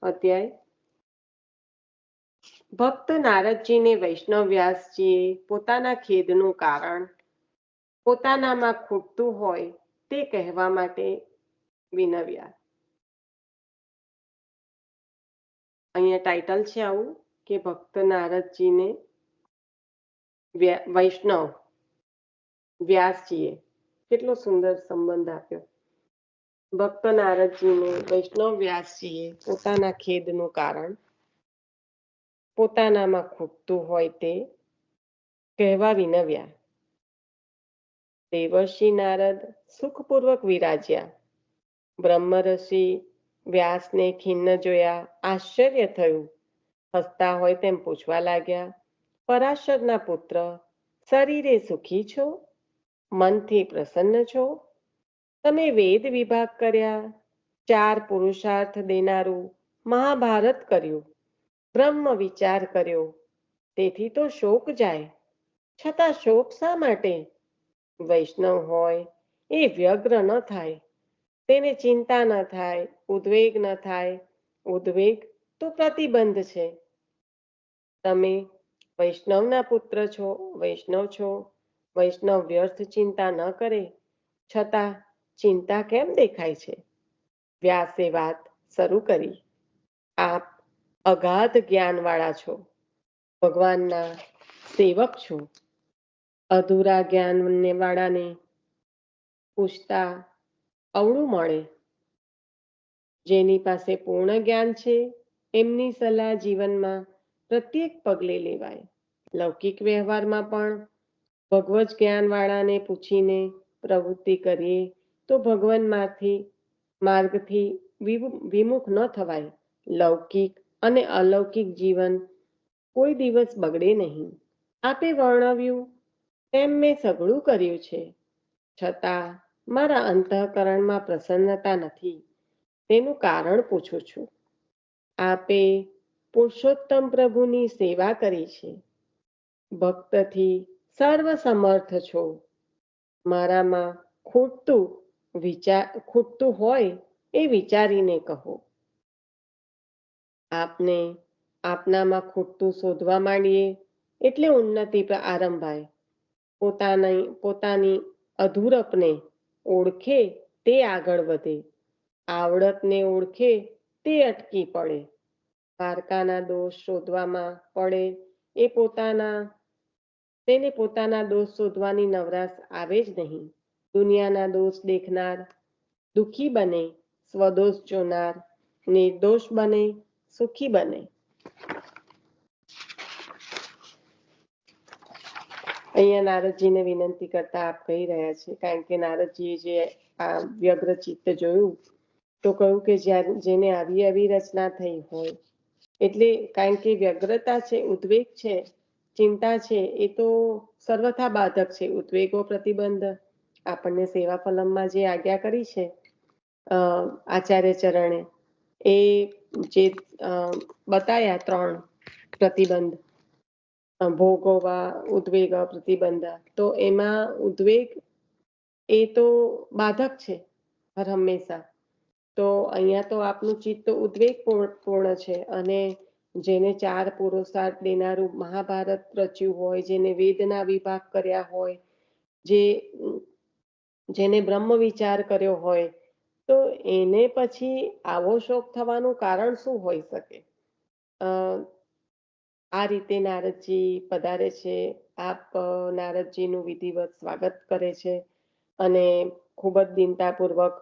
અધ્યાય. ભક્ત નારદજીને વૈષ્ણવ વ્યાસજીએ પોતાના ખેદનું કારણ પોતાનામાં ખૂટતું હોય તે કહેવા માટે વિનવ્યા. અહીંયા ટાઇટલ છે આવું કે ભક્ત નારદજીને વૈષ્ણવ વ્યાસજીએ કેટલો સુંદર સંબંધ આપ્યો. ભક્ત નારદજીને વૈષ્ણવ વ્યાસજીએ પોતાના ખેદનું કારણ પોતાનામાં ખૂટતું હોય તે કહેવા વિનવ્યા. દેવર્ષિ નારદ સુખપૂર્વક વિરાજ્યા. બ્રહ્મર્ષિ વ્યાસને ખિન્ન જોયા આશ્ચર્ય થયું. હસતા હોય તેમ પૂછવા લાગ્યા, પરાશરના પુત્ર, શરીરે સુખી છો? મનથી પ્રસન્ન છો? તમે વેદ વિભાગ કર્યા, 4 પુરુષાર્થ દેનારું મહાભારત કર્યું, બ્રહ્મ વિચાર કર્યો, તેથી તો શોક જાય. છતાં શોક શા માટે? વૈષ્ણવ હોય એ વ્યગ્ર ન થાય, તેને ચિંતા ન થાય, ઉદ્વેગ ન થાય. ઉદ્વેગ તો પ્રતિબંધ છે. તમે વૈષ્ણવના પુત્ર છો, વૈષ્ણવ છો. વૈષ્ણવ વ્યર્થ ચિંતા ન કરે, છતાં ચિંતા કેમ દેખાય છે? વ્યાસે વાત શરૂ કરી. આપ અગાધ જ્ઞાનવાળા છો, ભગવાનના સેવક છો. અધૂરા જ્ઞાન વાળાને પૂછતા અવળું મળે. જેની પાસે પૂર્ણ જ્ઞાન છે એમની સલાહ જીવનમાં પ્રત્યેક પગલે લેવાય. લૌકિક વ્યવહારમાં પણ ભગવત જ્ઞાન વાળાને પૂછીને પ્રવૃત્તિ કરીએ તો ભગવાન માર્ગથી વિમુખ ન થવાય. લૌકિક અને અલૌકિક જીવન કોઈ દિવસ બગડે નહીં. આપે વર્ણવ્યું તેમ મેં સઘળું કર્યું છે, છતાં મારા અંતઃકરણમાં પ્રસન્નતા નથી. તેનું કારણ પૂછું છું. આપે પુરુષોત્તમ પ્રભુની સેવા કરી છે, ભક્તથી સર્વ સમર્થ છો. મારામાં ખૂટતું હોય એ વિચારીને કહો. આપનામાં ખૂટતું શોધવા માંડીએ એટલે ઉન્નતિ આરંભાય. પોતાની અધૂરપને ઓળખે તે આગળ વધે, આવડતને ઓળખે તે અટકી પડે. પારકાના દોષ શોધવામાં પડે તેને પોતાના દોષ શોધવાની નવરાશ આવે જ નહીં. દુનિયાના દોષ દેખનાર દુઃખી બને, સ્વદોષ જોનાર નિર્દોષ બને, સુખી બને. અહીંયા નારદજીને વિનંતી કરતા આપ કહી રહ્યા છે, કારણ કે નારદજીએ જે આ વ્યગ્ર ચિત્ત જોયું તો કહ્યું કે જેને આવી રચના થઈ હોય, એટલે કારણ કે વ્યગ્રતા છે, ઉદ્વેગ છે, ચિંતા છે, એ તો સર્વથા બાધક છે. ઉદ્વેગો પ્રતિબંધ આપણને સેવા ફલમમાં જે આજ્ઞા કરી છે આચાર્ય ચરણે, એ જે બતાયા 3 પ્રતિબંધ, ભોગવા, ઉદ્વેગ, પ્રતિબંધ, તો એમાં ઉદ્વેગ એ તો બાધક છે હર હંમેશા. તો અહીંયા તો આપનું ચિત્ત ઉદ્વેગ પૂર્ણ છે, અને જેને 4 પુરુષાર્થ દેનારું મહાભારત રચ્યું હોય, જેને વેદના વિભાગ કર્યા હોય, જેને બ્રહ્મ વિચાર કર્યો હોય, તો એને પછી આવો શોક થવાનું કારણ શું હોઈ શકે? આ રીતે નારદજી પધારે છે. આપ નારદજીનું વિધિવત સ્વાગત કરે છે અને ખૂબ જ દીનતાપૂર્વક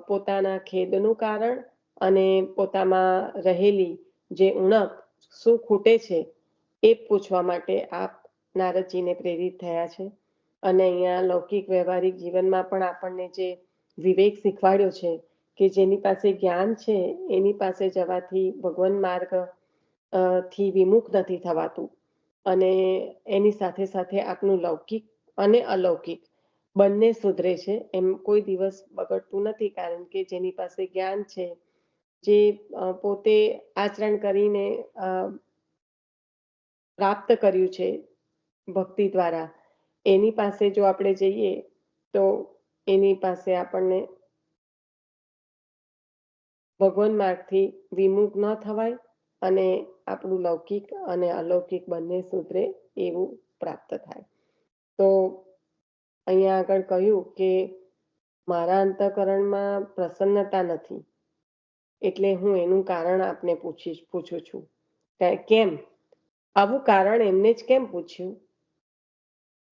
પોતાના ખેદનું કારણ અને પોતામાં રહેલી જે ઉણપ શું ખૂટે છે એ પૂછવા માટે આપ નારદજીને પ્રેરિત થયા છે. અને અહીંયા લૌકિક વ્યવહારિક જીવનમાં પણ આપણને જે વિવેક શીખવાડ્યો છે કે જેની પાસે જ્ઞાન છે એની પાસે જવાથી ભગવાન માર્ગ થી વિમુખ નથી થવાતું. અને એની સાથે સાથે આપનું લૌકિક અને અલૌકિક બંને સુધરે છે, એમ કોઈ દિવસ બગડતું નથી. કારણ કે જેની પાસે જ્ઞાન છે, જે પોતે આચરણ કરીને પ્રાપ્ત કર્યું છે ભક્તિ દ્વારા, એની પાસે જો આપણે જઈએ તો એની પાસે આપણને ભગવાન માર્ગથી વિમુખ ન થવાય અને આપણું લૌકિક અને અલૌકિક બંને સુધરે એવું પ્રાપ્ત થાય. તો અહીંયા આગળ કહ્યું કે મારા અંતઃકરણમાં પ્રસન્નતા નથી, એટલે હું એનું કારણ આપને પૂછું છું. કેમ આવું કારણ એમને જ કેમ પૂછ્યું?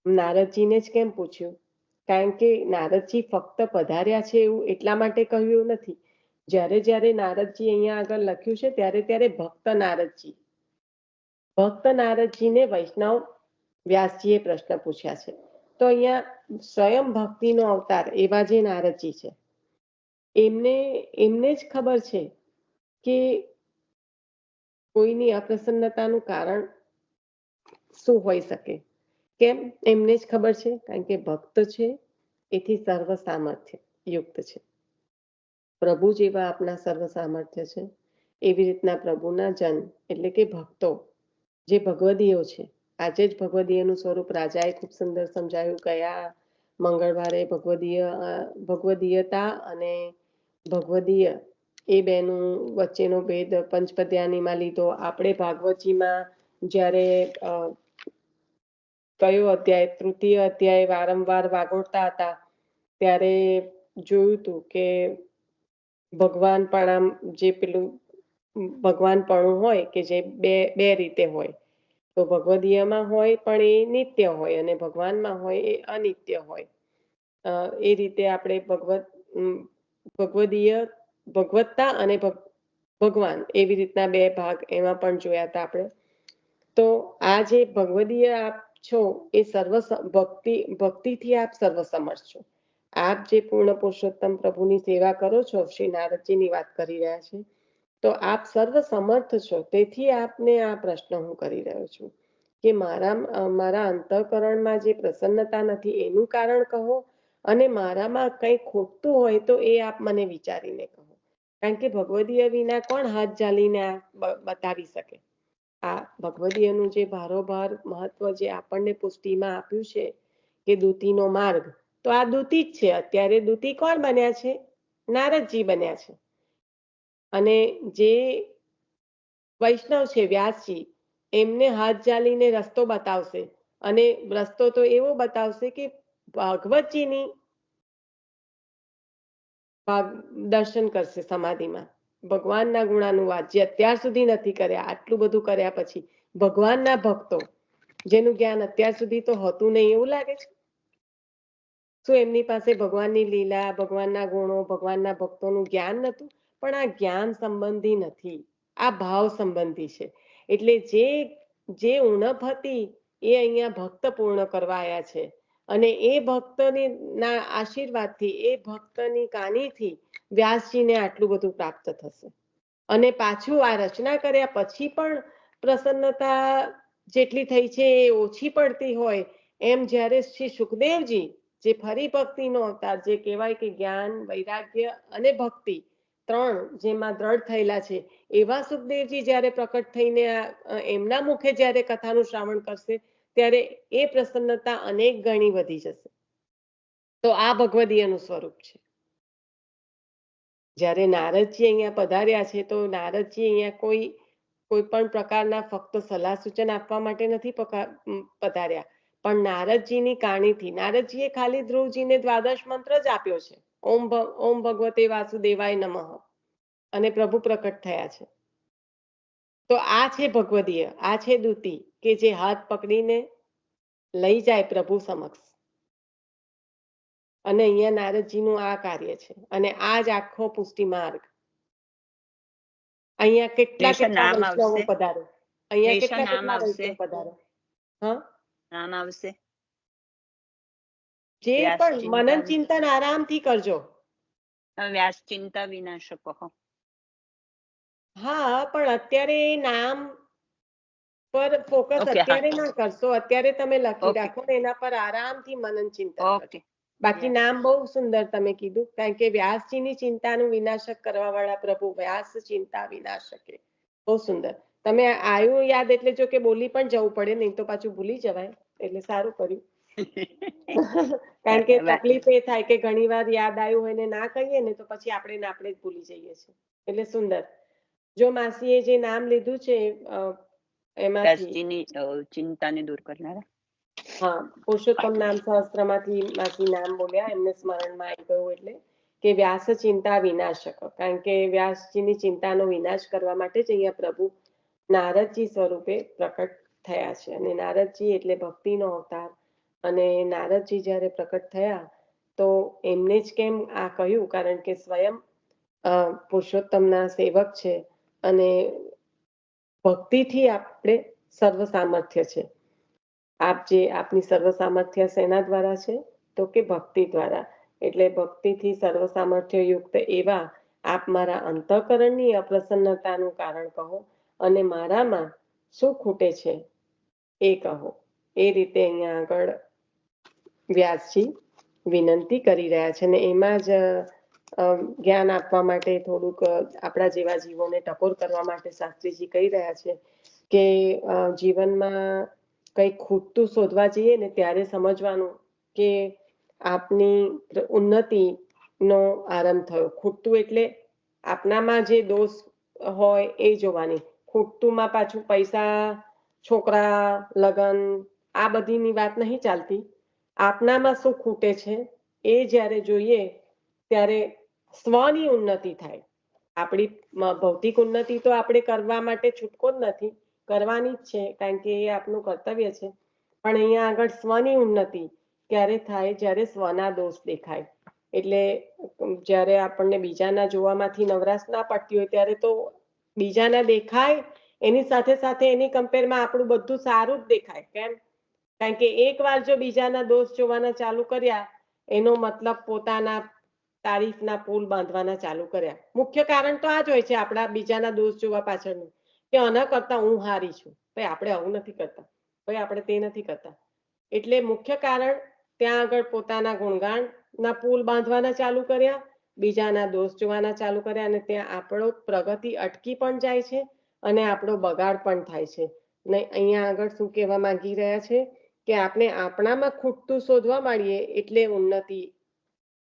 નારદજીને જ કેમ પૂછ્યું? કારણ કે નારદજી ફક્ત પધાર્યા છે એવું એટલા માટે કહ્યું નથી. જ્યારે જ્યારે નારદજી અહીંયા આગળ લખ્યું છે ત્યારે ભક્ત નારદજીને વૈષ્ણવ વ્યાસજીએ પ્રશ્ન પૂછ્યા છે. તો અહીંયા સ્વયં ભક્તિનો અવતાર એવા જે નારદજી છે, એમને જ ખબર છે કે કોઈની અપ્રસન્નતાનું કારણ શું હોઈ શકે. કેમ એમને જ ખબર છે? કારણ કે ભક્ત છે એથી સર્વ સામર્થ્ય યુક્ત છે. પ્રભુ જેવા આપના સર્વ સામર્થ્ય છે, એવી રીતના પ્રભુના જન એટલે કે ભક્તો જે ભગવદીયો છે. આજે જ ભગવદીયનું સ્વરૂપ રાજાએ ખૂબ સુંદર સમજાયું. ગયા મંગળવારે ભગવદીયતા અને ભગવદીય એ બેનું વચ્ચેનો ભેદ પંચપદ્યાનીમાં લીધો. આપણે ભાગવતજીમાં જ્યારે કયો અધ્યાય, તૃતીય અધ્યાય વારંવાર વાગોળતા હતા ત્યારે જોયું હતું કે ભગવાન પણ જે પેલું ભગવાનપણું હોય કે જે બે રીતે હોય. તો ભગવદીયમાં હોય પણ એ નિત્ય હોય અને ભગવાનમાં હોય એ અનિત્ય હોય. એ રીતે આપણે ભગવત્તા અને ભગવાન એવી રીતના બે ભાગ એમાં પણ જોયા હતા આપણે. તો આ જે ભગવદીય આપ છો એ ભક્તિથી આપ સર્વસમર્થ છો. આપ જે પૂર્ણ પુરુષોત્તમ પ્રભુની સેવા કરો છો, શ્રી નારદજીની વાત કરી રહ્યા છે, તો આપ સર્વ સમર્થ છો. તેથી આપને આ પ્રશ્ન હું કરી રહ્યો છું કે મારા અંતઃકરણમાં જે પ્રસન્નતા નથી એનું કારણ કહો, અને મારામાં કંઈ ખૂટતું હોય તો એ આપ મને વિચારીને કહો. કારણ કે ભગવદીય વિના કોણ હાથ ઝાલીને બતાવી શકે? આ ભગવદીયનું જે ભારોભાર મહત્વ જે આપણને પુષ્ટિમાં આપ્યું છે કે દૂતીનો માર્ગ, તો આ દૂતી જ છે. અત્યારે દૂતી કોણ બન્યા છે? નારદજી બન્યા છે. અને જે વૈષ્ણવ છે વ્યાસજી, એમને હાથ ઝાલીને રસ્તો બતાવશે. અને રસ્તો તો એવો બતાવશે કે ભાગવતજીની દર્શન કરશે સમાધિમાં. ભગવાનના ગુણાનુવાદ જે અત્યાર સુધી નથી કર્યા, આટલું બધું કર્યા પછી ભગવાનના ભક્તો જેનું જ્ઞાન અત્યાર સુધી તો હતું નહીં એવું લાગે છે. શું એમની પાસે ભગવાનની લીલા, ભગવાનના ગુણો, ભગવાનના ભક્તોનું જ્ઞાન નહોતું? પણ આ જ્ઞાન સંબંધી નથી, આ ભાવ સંબંધી છે. એટલે જે ઉણપ હતી એ અહીંયા ભક્ત પૂર્ણ કરવા આવ્યા છે. અને એ ભક્તની ના આશીર્વાદથી, એ ભક્તની કાનીથી વ્યાસજીને આટલું બધું પ્રાપ્ત થશે. અને પાછું આ રચના કર્યા પછી પણ પ્રસન્નતા જેટલી થઈ છે એ ઓછી પડતી હોય એમ જ્યારે શ્રી સુખદેવજી, જે ફરી ભક્તિનો અવતાર, જે કહેવાય કે જ્ઞાન, વૈરાગ્ય અને ભક્તિ ત્રણ જેમાં દ્રઢ થયેલા છે, એવા સુખદેવજી જ્યારે પ્રકટ થઈને એમના મુખે જ્યારે કથાનું શ્રાવણ કરશે ત્યારે એ પ્રસન્નતા અનેક ગણી વધી જશે. તો આ ભગવદીયનું સ્વરૂપ છે. જ્યારે નારદજી અહીંયા પધાર્યા છે તો નારદજી અહીંયા કોઈ પણ પ્રકારના ફક્ત સલાહ સૂચન આપવા માટે નથી પધાર્યા, પણ નારદજીની કાણીથી. નારદજીએ ખાલી ધ્રુવજીને દ્વાદશ મંત્ર જ આપ્યો છે, ઓમ ભગવતે વાસુદેવાય નમઃ, અને પ્રભુ પ્રકટ થયા છે. તો આ છે ભગવદીય, આ છે દૂતી કે જે હાથ પકડીને લઈ જાય પ્રભુ સમક્ષ. અને અહીંયા નારદજીનું આ કાર્ય છે અને આ જ આખો પુષ્ટિ માર્ગ. અહીંયા કેટલા દેશા કેટલા નામ વૈષ્ણવો આવશે, પધારે, અહીંયા દેશા કેટલા નામ કેટલા આવશે, વૈષ્ણવ પધારે. હા, નામ આવશે. જે વ્યાસ પણ ચિંતા મનન ચિંતન આરામથી કરજો. વ્યાસ ચિંતા વિનાશક. હા, પણ અત્યારે એ નામ પર ફોકસ ઓકે, હા, અત્યારે ના કરશો. અત્યારે તમે લખી ઓકે, રાખો ને એના પર આરામથી મનન ચિંતન કરજો. ઓકે. બાકી Yes. નામ બહુ સુંદર તમે કીધું, કારણ કે વ્યાસજીની ચિંતાનું વિનાશક કરવા વાળા પ્રભુ વ્યાસ ચિંતા વિનાશકે. બહુ સુંદર. તમે આયું યાદ એટલે જો કે બોલી પણ જવું પડે, નહીં તો પાછું ભૂલી જવાય, એટલે સારું કર્યું. કારણ કે તકલીફ એ થાય કે ઘણી વાર યાદ આવ્યું હોય ને ના કહીએ ને તો પછી આપણે જ ભૂલી જઈએ છીએ. એટલે સુંદર. જો માસીએ જે નામ લીધું છે એમાંથી વ્યાસજીની ચિંતાને દૂર કરનારા. હા, પુરુષોત્તમ નામ સહસ્ત્રમાંથી માસી નામ બોલ્યા, એમને સ્મરણમાં આવી ગયું એટલે કે વ્યાસ ચિંતા વિનાશક. કારણ કે વ્યાસજીની ચિંતાનો વિનાશ કરવા માટે જ અહીંયા પ્રભુ નારદજી સ્વરૂપે પ્રકટ થયા છે. અને નારદજી એટલે ભક્તિનો અવતાર. અને નારદજી જ્યારે પ્રકટ થયા તો એમને જ કેમ આ કહ્યું, કારણ કે સ્વયં પુરુષોત્તમના સેવક છે અને ભક્તિથી આપણે સર્વ સામર્થ્ય છે. આપની સર્વ સામર્થ્ય શેના દ્વારા છે? તો કે ભક્તિ દ્વારા. એટલે ભક્તિથી સર્વ સામર્થ્ય યુક્ત એવા આપ મારા અંતઃકરણની અપ્રસન્નતાનું કારણ કહો અને મારામાં શું ખૂટે છે એ કહો. એ રીતે અહીંયા આગળ વ્યાસજી વિનંતી કરી રહ્યા છે. અને એમાં જ જ્ઞાન આપવા માટે થોડુંક આપણા જેવા જીવોને ટકોર કરવા માટે શાસ્ત્રીજી કહી રહ્યા છે કે જીવનમાં કંઈક ખૂટતું શોધવા જઈએ ને ત્યારે સમજવાનું કે આપની ઉન્નતિનો આરંભ થયો. ખૂટતું એટલે આપનામાં જે દોષ હોય એ જોવાની. ખૂટતુંમાં પાછું પૈસા, છોકરા, લગન આ બધીની વાત નહીં ચાલતી. આપનામાં શું ખૂટે છે એ જ્યારે જોઈએ ત્યારે સ્વની ઉન્નતિ થાય. આપણી ભૌતિક ઉન્નતિ તો આપણે કરવા માટે છૂટકો જ નથી, કરવાની જ છે, કારણ કે એ આપણું કર્તવ્ય છે. પણ અહીંયા આગળ સ્વની ઉન્નતિ ક્યારે થાય? જ્યારે સ્વના દોષ દેખાય. એટલે જ્યારે આપણને બીજાના જોવામાંથી નવરાશ ના પડતી હોય ત્યારે તો બીજાના દેખાય એની સાથે સાથે એની કમ્પેરમાં આપણું બધું સારું જ દેખાય. કેમ? કારણ કે એકવાર જો બીજાના દોષ જોવાના ચાલુ કર્યા એનો મતલબ પોતાના તારીફના પુલ બાંધવાના ચાલુ કર્યા. મુખ્ય કારણ તો આ જ હોય છે આપણા બીજાના દોષ જોવા પાછળનું, કે આના કરતા હું હારી છું. ભાઈ આપણે આવું નથી કરતા, ભાઈ આપણે તે નથી કરતા. એટલે મુખ્ય કારણ ત્યાં આગળ પોતાના ગુણગાનના પુલ બાંધવાના ચાલુ કર્યા, બીજાના દોષ જોવાના ચાલુ કર્યા, અને ત્યાં આપણો પ્રગતિ અટકી પણ જાય છે અને આપણો બગાડ પણ થાય છે. ને અહીંયા આગળ શું કહેવા માંગી રહ્યા છે કે આપણે આપણામાં ખૂટતું શોધવા માંડીએ એટલે ઉન્નતિ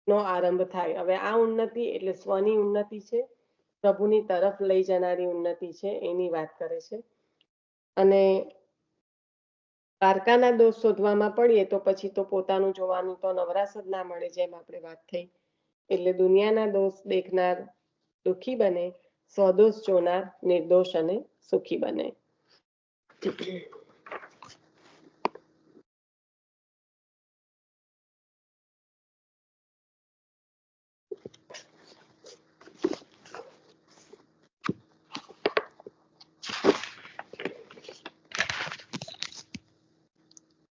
નો આરંભ થાય. હવે આ ઉન્નતિ એટલે સ્વની ઉન્નતિ છે, પ્રભુની તરફ લઈ જનારી ઉન્નતિ છે, એની વાત કરે છે. અને પારકાના દોષ શોધવામાં પડીએ તો પછી તો પોતાનું જોવાનું તો નવરાશ જ ના મળે, જેમ આપણે વાત થઈ. એટલે દુનિયાના દોષ દેખનાર દુઃખી બને, સ્વદોષ જોનાર નિર્દોષ અને સુખી બને.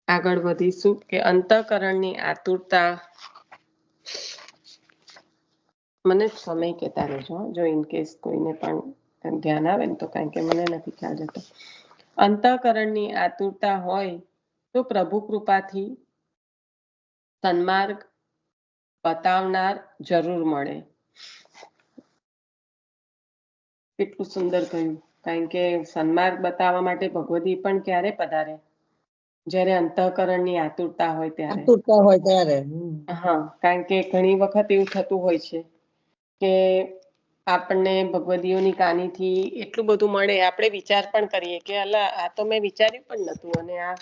આગળ વધીશું કે અંતઃકરણની આતુરતા. મને સમય કહેતા રહેજો જો ઇનકેસ કોઈને પણ ધ્યાન આવે ને તો, કારણ કે મને નથી ખ્યાલ જતો. અંતઃકરણની આતુરતા હોય તો પ્રભુ કૃપાથી સન્માર્ગ બતાવનાર જરૂર મળે. કેટલું સુંદર કહ્યું. કારણ કે સન્માર્ગ બતાવવા માટે ભગવદી પણ ક્યારે પધારે? જ્યારે અંતઃકરણની આતુરતા હોય ત્યારે. હા, કારણ કે ઘણી વખત એવું થતું હોય છે કે આપણને ભગવદીઓની કાનીથી એટલું બધું મળે, આપણે વિચાર પણ કરીએ કે અલા આ તો મેં વિચાર્યું પણ નતું, અને આ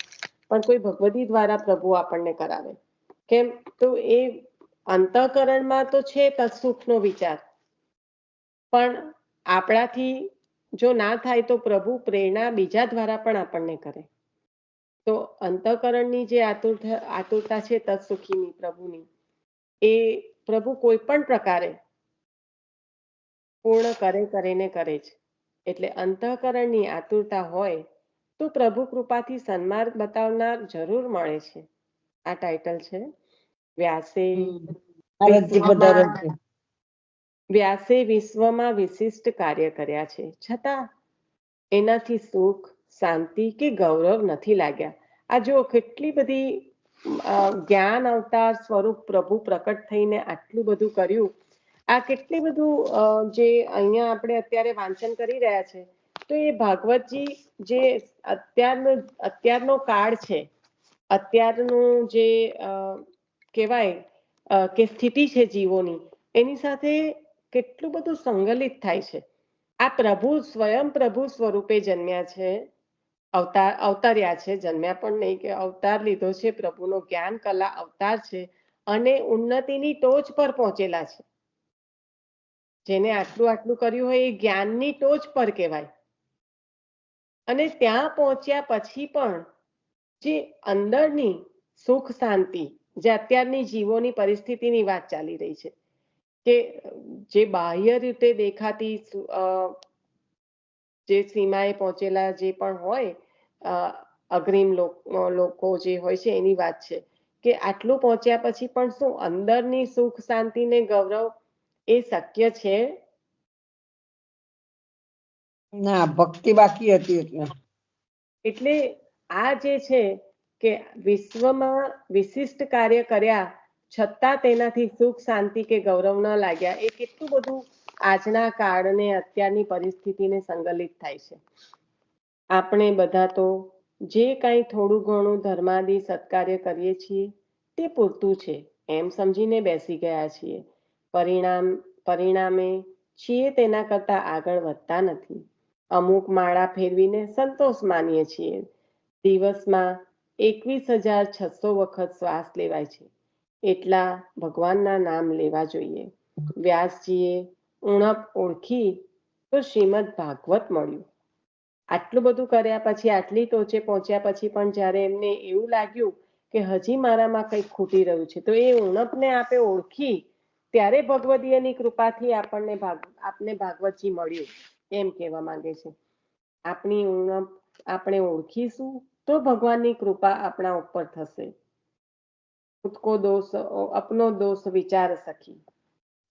પણ કોઈ ભગવદી દ્વારા પ્રભુ આપણને કરાવે. કેમ? તો એ અંતઃકરણમાં તો છે તત્સુખનો વિચાર, પણ આપણાથી જો ના થાય તો પ્રભુ પ્રેરણા બીજા દ્વારા પણ આપણને કરે. તો અંતઃકરણની જે આતુરતા છે તત્સુખીની પ્રભુની, એ પ્રભુ કોઈ પણ પ્રકારે પૂર્ણ કરે જ. એટલે અંતઃકરણની આતુરતા હોય તો પ્રભુ કૃપાથી સન્માર્ગ બતાવનાર જરૂર મળે છે. આ ટાઇટલ છે. વ્યાસે વ્યાસે વિશ્વમાં વિશિષ્ટ કાર્ય કર્યા છે, છતાં એનાથી સુખ, શાંતિ કે ગૌરવ નથી લાગ્યા. આ જો કેટલી બધી જ્ઞાન અવતાર સ્વરૂપ પ્રભુ પ્રકટ થઈને આટલું બધું કર્યું. આ કેટલી બધું જે અહીંયા આપણે અત્યારે વાંચન કરી રહ્યા છે, તો એ ભાગવતજી જે અત્યારનો કાળ છે, અત્યારનું જે કહેવાય કે સ્થિતિ છે જીવોની, એની સાથે કેટલું બધું સંકલિત થાય છે. આ પ્રભુ સ્વયં પ્રભુ સ્વરૂપે જન્મ્યા છે, અવતાર્યા છે. જન્મ્યા પણ નહીં, કે અવતાર લીધો છે. પ્રભુનો જ્ઞાન કલા અવતાર છે અને ઉન્નતિની ટોચ પર પહોંચેલા છે. જેને આટલું કર્યું હોય એ જ્ઞાનની ટોચ પર કહેવાય. અને ત્યાં પહોંચ્યા પછી પણ જે અંદરની સુખ શાંતિ, જે અત્યારની જીવોની પરિસ્થિતિની વાત ચાલી રહી છે, કે જે બાહ્ય રીતે દેખાતી જે સીમાએ પહોંચેલા જે પણ હોય અગ્રીમ લોકો જે હોય છે એની વાત છે, કે આટલું પહોંચ્યા પછી પણ શું અંદરની સુખ શાંતિ ને ગૌરવ એ શક્ય છે? ના, ભક્તિ બાકી હતી. એટલે આ જે છે કે વિશ્વમાં વિશિષ્ટ કાર્ય કર્યા છતાં તેનાથી સુખ શાંતિ કે ગૌરવ ન લાગ્યા, એ કેટલું બધું આજના કાળને અત્યારની પરિસ્થિતિને સંકલિત થાય છે. આપણે બધા તો જે કાંઈ થોડું ઘણું ધર્માદિ સત્કાર્ય કરીએ છીએ તે પૂરતું છે એમ સમજીને બેસી ગયા છીએ. પરિણામે છીએ તેના કરતા આગળ વધતા નથી. અમુક માળા ફેરવીને સંતોષ માનીએ છીએ. દિવસમાં 21,600 વખત શ્વાસ લેવાય છે, એટલા ભગવાનના નામ લેવા જોઈએ. વ્યાસજીએ ઉણપ ઓળખી તો શ્રીમદ ભાગવત મળ્યું. આટલું બધું કર્યા પછી, આટલી ટોચે પહોંચ્યા પછી પણ જ્યારે એમને એવું લાગ્યું કે હજી મારામાં કંઈક ખૂટી રહ્યું છે, તો એ ઉણપને આપે ઓળખી ત્યારે ભગવદીયની કૃપાથી આપને ભાગવતજી મળ્યું એમ કહેવા માંગે છે. આપણી ઉણપ આપણે ઓળખીશું તો ભગવાનની કૃપા આપણા ઉપર થશે. અપનો દોષ વિચાર સખી,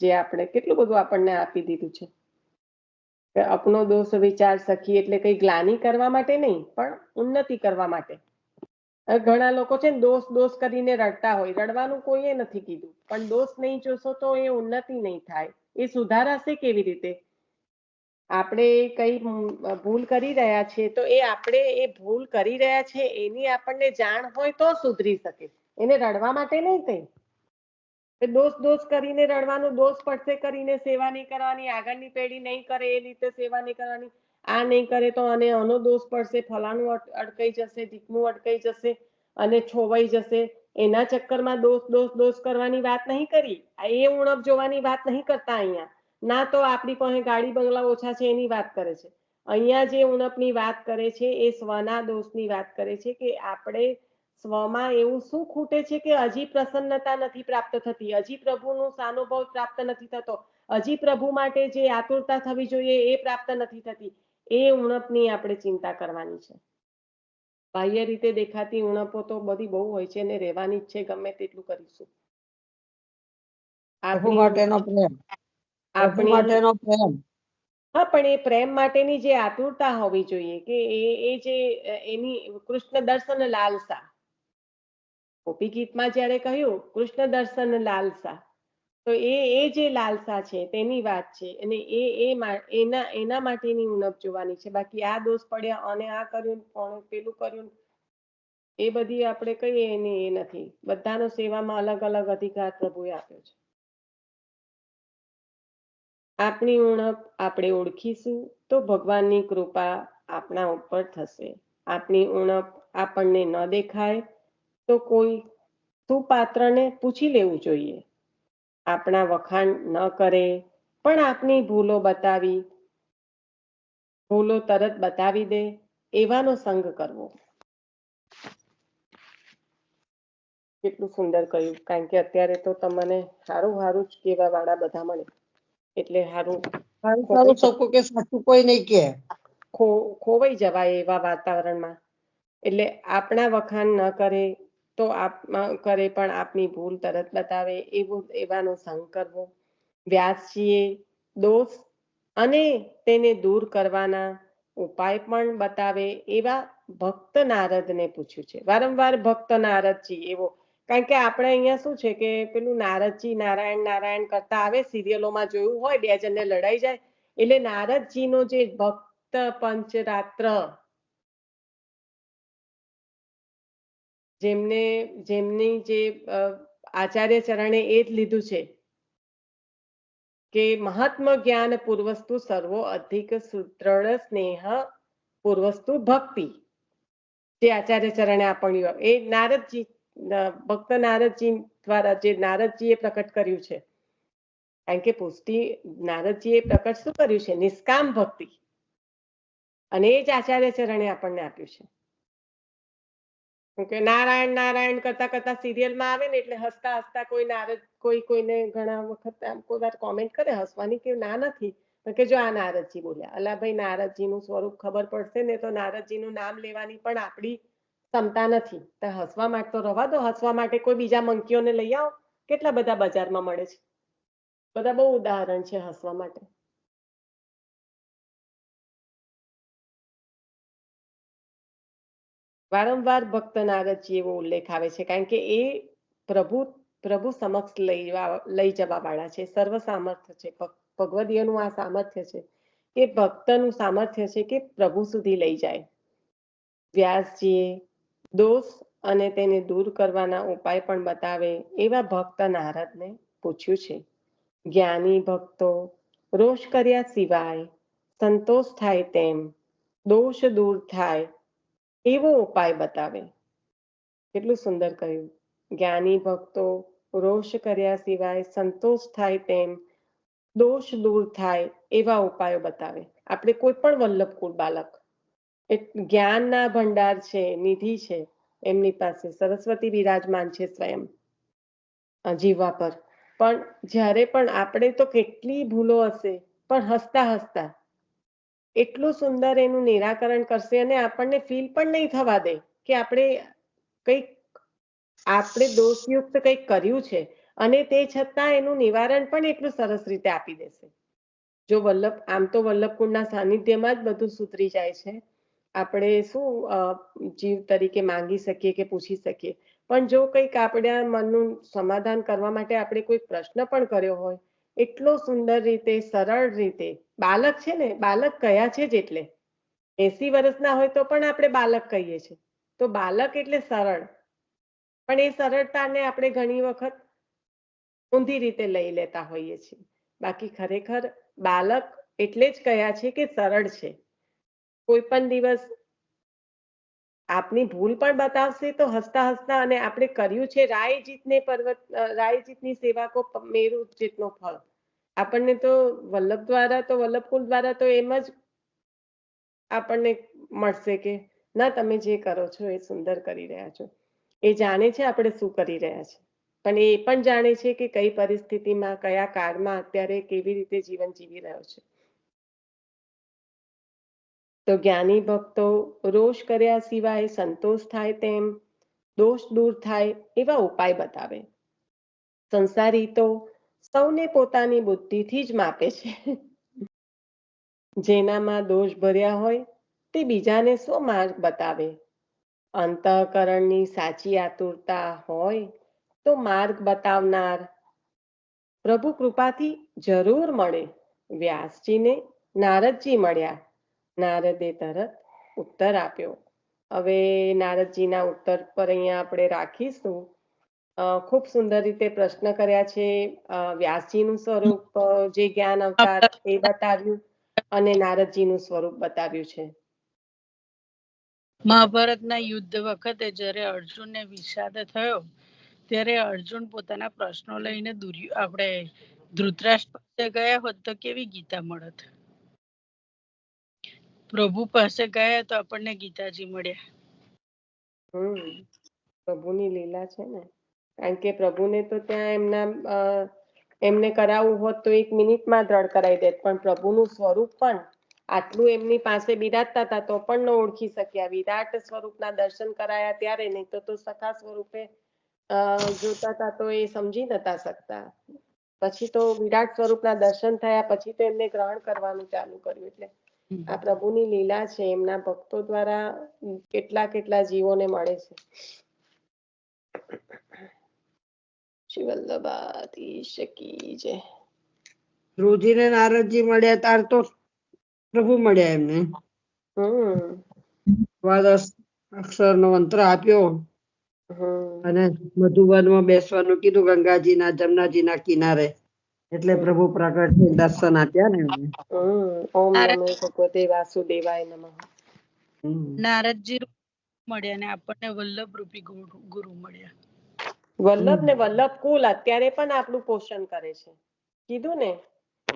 જે આપણે કેટલું બધું આપણને આપી દીધું છે. અપનો દોષ વિચાર સખી એટલે કઈ ગ્લાની કરવા માટે નહીં, પણ ઉન્નતિ કરવા માટે. ઘણા લોકો છે ને દોષ કરીને રડતા હોય. રડવાનું કોઈએ નથી કીધું, પણ દોષ નહીં જોશો તો એ ઉન્નતિ નહીં થાય. એ સુધારાશે કેવી રીતે? આપણે કઈ ભૂલ કરી રહ્યા છીએ તો એ આપણે એ ભૂલ કરી રહ્યા છે એની આપણને જાણ હોય તો સુધરી શકે. એને રડવા માટે નહીં. કઈ દોષ કરીને રડવાનું, દોષ પડશે કરીને સેવા નહીં કરવાની, આગળની પેઢી નહીં કરે એ રીતે સેવા નહીં કરવાની, આ નહીં કરે તો આનો દોષ પડશે, ફલાણું અટકાઈ જશે, ઢીકણું અટકાઈ જશે અને છોવાઈ જશે. એના ચક્કરમાં દોષ કરવાની વાત નહીં કરી. એ ઉણપ જોવાની વાત નહીં કરતા અહીંયા. ના તો આપણી પાસે ગાડી બંગલા ઓછા છે એની વાત કરે છે. અહીંયા જે ઉણપની વાત કરે છે એ સ્વના દોષની વાત કરે છે, કે આપણે સ્વમાં એવું શું ખૂટે છે કે હજી પ્રસન્નતા નથી પ્રાપ્ત થતી, હજી પ્રભુનું સાનુભવ પ્રાપ્ત નથી થતો, હજી પ્રભુ માટે જે આતુરતા થવી જોઈએ એ પ્રાપ્ત નથી થતી. એ ઉણપની આપણે ચિંતા કરવાની છે. બાહ્ય રીતે દેખાતી ઉણપો તો બધી બહુ હોય છે અને રહેવાની જ છે, ગમે તેટલું કરીશું. હા, પણ એ પ્રેમ માટેની જે આતુરતા હોવી જોઈએ, કે એ જે એની કૃષ્ણ દર્શન લાલસા, ગોપી ગીતમાં જ્યારે કહ્યું કૃષ્ણ દર્શન લાલસા, તો એ જે લાલસા છે તેની વાત છે. અને એના માટેની ઉણપ જોવાની છે. બાકી આ દોષ પડ્યા અને આ કર્યું પેલું કર્યું એ બધી આપણે કહીએ એની એ નથી. બધાનો સેવામાં અલગ અલગ અધિકાર પ્રભુએ આપ્યો છે. આપણી ઉણપ આપણે ઓળખીશું તો ભગવાનની કૃપા આપણા ઉપર થશે. આપણી ઉણપ આપણને ન દેખાય તો કોઈ સુપાત્રને પૂછી લેવું જોઈએ. આપણા વખાણ ન કરે પણ આપની ભૂલો તરત બતાવી દે એવાનો સંગ કરવો. કેટલું સુંદર કહ્યું. કારણ કે અત્યારે તો તમને સારું સારું જ કહેવા વાળા બધા મળે, એટલે સારું સારું સારું સૌ કે સાચું કોઈ નહીં કે. ખોવાઈ જવાય એવા વાતાવરણમાં. એટલે આપણા વખાણ ન કરે તો કરે પણ આપની ભૂલ તરત બતાવે એવાનો સંગ કરવો. વ્યાસજીએ દોષ અને તેને દૂર કરવાના ઉપાય પણ બતાવે એવા ભક્ત નારદને પૂછ્યું છે. વારંવાર ભક્ત નારદજી એવો, કારણ કે આપણે અહીંયા શું છે કે પેલું નારદજી નારાયણ નારાયણ કરતા આવે, સિરિયલોમાં જોયું હોય, બે જણને લડાઈ જાય, એટલે નારદજીનો જે ભક્ત પંચરાત્ર જેમની જે આચાર્ય ચરણે એ જ લીધું છે કે મહાત્મ જ્ઞાન પૂર્વસ્તુ સર્વો અધિક સુદૃઢ સ્નેહ પૂર્વસ્તુ ભક્તિ, જે આચાર્ય ચરણે આપ્યું એ નારદજી ભક્ત નારદજી દ્વારા જે નારદજીએ પ્રકટ કર્યું છે. કારણ કે પુષ્ટિ નારદજીએ પ્રકટ શું કર્યું છે? નિષ્કામ ભક્તિ. અને એ જ આચાર્ય ચરણે આપણને આપ્યું છે. નારાયણ નારાયણ કરતા કરતા સિરિયલમાં આવે ને એટલે હસતા હસતા કોઈ નારદ કોઈને ઘણા વખત કોઈ વાર કોમેન્ટ કરે હસવાની કે ના નથી, કે જો આ નારદજી બોલ્યા. અલા ભાઈ, નારદજીનું સ્વરૂપ ખબર પડશે ને તો નારદજીનું નામ લેવાની પણ આપણી ક્ષમતા નથી. તો હસવા માટે તો રવા દો. હસવા માટે કોઈ બીજા મંકીઓને લઈ આવો. કેટલા બધા બજારમાં મળે છે, બધા બહુ ઉદાહરણ છે હસવા માટે. વારંવાર ભક્ત નારદજી એવો ઉલ્લેખ આવે છે, કારણ કે એ પ્રભુ સમક્ષ લઈ જવા વાળા છે. સર્વ સામર્થ્ય છે ભગવદીયનું. આ સામર્થ્ય છે કે ભક્તનું સામર્થ્ય છે કે પ્રભુ સુધી લઈ જાય. વ્યાસજીએ દોષ અને તેને દૂર કરવાના ઉપાય પણ બતાવે એવા ભક્ત નારદને પૂછ્યું છે. જ્ઞાની ભક્તો રોષ કર્યા સિવાય સંતોષ થાય તેમ દોષ દૂર થાય એવો ઉપાય બતાવે. કેટલું સુંદર કહ્યું. જ્ઞાની ભક્તો રોષ કર્યા સિવાય સંતોષ થાય તેમ દોષ દૂર થાય એવા ઉપાયો બતાવે. આપણે કોઈ પણ વલ્લભકુળ બાલક જ્ઞાનના ભંડાર છે, નિધિ છે એમની પાસે. સરસ્વતી બિરાજમાન છે સ્વયં જીવા પર. પણ જ્યારે પણ આપણે તો કેટલી ભૂલો હશે, પણ હસતા હસતા એટલું સુંદર એનું નિરાકરણ કરશે અને આપણને ફીલ પણ નહીં થવા દે કે આપણે દોષયુક્ત કંઈક કર્યું છે, અને તે છતાં એનું નિવારણ પણ એટલું સરસ રીતે આપી દેશે. જો આમ તો વલ્લભકુળના સાનિધ્યમાં જ બધું સુધરી જાય છે. આપણે શું જીવ તરીકે માંગી શકીએ કે પૂછી શકીએ, પણ જો કંઈક આપણા મનનું સમાધાન કરવા માટે આપણે કોઈ પ્રશ્ન પણ કર્યો હોય, એટલો સુંદર રીતે સરળ રીતે. બાલક છે ને, બાલક કયા છે જ એટલે 80 વર્ષના હોય તો પણ આપણે બાલક કહીએ છીએ. તો બાલક એટલે સરળ, પણ એ સરળતાને આપણે ઘણી વખત ઊંધી રીતે લઈ લેતા હોઈએ છીએ. બાકી ખરેખર બાલક એટલે જ કયા છે કે સરળ છે. કોઈ પણ દિવસ આપની ભૂલ પણ બતાવશે તો હસતા હસતા, અને આપણે કર્યું છે રાયજીતની સેવા કો મેરુ જેટલો ફળ. આપણને તો વલ્લભકુળ દ્વારા તો એમ જ આપણને મળશે કે ના, તમે જે કરો છો એ સુંદર કરી રહ્યા છો. એ જાણે છે આપણે શું કરી રહ્યા છે, પણ એ પણ જાણે છે કે કઈ પરિસ્થિતિમાં કયા કાળમાં અત્યારે કેવી રીતે જીવન જીવી રહ્યો છે. તો જ્ઞાની ભક્તો રોષ કર્યા સિવાય સંતોષ થાય તેમ દોષ દૂર થાય એવા ઉપાય બતાવે. સંસારી તો સૌને પોતાની બુદ્ધિથી જ માપે છે. જેનામાં દોષ ભર્યા હોય તે બીજાને શું માર્ગ બતાવે. અંતઃકરણની સાચી આતુરતા હોય તો માર્ગ બતાવનાર પ્રભુ કૃપાથી જરૂર મળે. વ્યાસજીને નારદજી મળ્યા. નારદે તરત ઉત્તર આપ્યો. હવે નારદજીના ઉત્તર પર અહીંયા આપણે રાખીશું. ખૂબ સુંદર રીતે પ્રશ્ન કર્યા છે. વ્યાસજીનું સ્વરૂપ, જે જ્ઞાન અવતાર એ બતાવ્યું, અને નારદજીનું સ્વરૂપ બતાવ્યું છે. મહાભારતના યુદ્ધ વખતે જ્યારે અર્જુનને વિષાદ થયો ત્યારે અર્જુન પોતાના પ્રશ્નો લઈને આપણે ધૃતરાષ્ટ્ર પાસે ગયા હોત તો કેવી ગીતા મળત. પ્રભુ પાસે ગયા તો આપણને ગીતાજી મળ્યા. પ્રભુની લીલા છે ને. કારણ કે પ્રભુને તો ત્યાં એમને કરાવવું હોત તો 1 મિનિટમાં દ્રઢ કરાવી દેત, પણ પ્રભુનું સ્વરૂપ પણ આટલું એમની પાસે બિરાજતા હતા તો પણ ન ઓળખી શક્યા. વિરાટ સ્વરૂપના દર્શન કરાયા ત્યારે, નહીં તો સખા સ્વરૂપે જોતા હતા તો એ સમજી નતા શકતા. પછી તો વિરાટ સ્વરૂપના દર્શન થયા પછી તો એમને ગ્રહણ કરવાનું ચાલુ કર્યું. એટલે આ પ્રભુની લીલા છે, એમના ભક્તો દ્વારા કેટલા કેટલા જીવોને મળે છે. શ્રી વલ્લભાધીશ કી જય. ધ્રુવજી ને નારદજી મળ્યા તાર તો પ્રભુ મળ્યા એમને. દ્વાદશ અક્ષર નો મંત્ર આપ્યો અને મધુવનમાં બેસવાનું કીધું ગંગાજીના જમનાજીના કિનારે. એટલે પ્રભુ પ્રગટ થઈ દર્શન આપ્યા ને એમને. ઓમ નમો ભગવતે વાસુદેવાય નમઃ. નારદજી મળ્યા ને આપણને વલ્લભ રૂપી ગુરુ મળ્યા. વલ્લભ ને વલ્લભ કુલ અત્યારે પણ આપણું પોષણ કરે છે. કીધું ને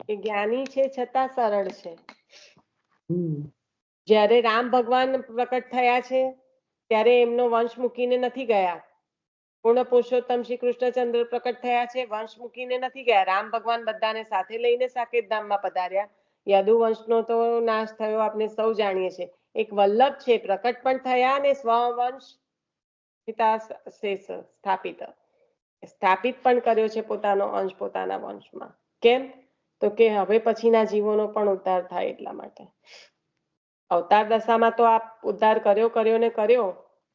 કે જ્ઞાની છે છતાં સરળ છે. જ્યારે રામ ભગવાન પ્રકટ થયા છે ત્યારે એમનો વંશ મૂકીને નથી ગયા. પૂર્ણ પુરુષોત્તમ શ્રી કૃષ્ણચંદ્ર પ્રકટ થયા છે, વંશ મૂકીને નથી ગયા. રામ ભગવાન બધાને સાથે લઈને સાકેત ધામમાં પધાર્યા. યદુવંશનો તો નાશ થયો આપણે સૌ જાણીએ છીએ. એક વલ્લભ છે, પ્રકટ પણ થયા અને સ્વવંશ સ્થાપિત પણ કર્યો છે પોતાનો અંશ પોતાના વંશમાં. કેમ? તો કે હવે પછીના જીવોનો પણ ઉદ્ધાર થાય એટલા માટે. અવતાર દશામાં તો આપ ઉદ્ધાર કર્યો ને કર્યો,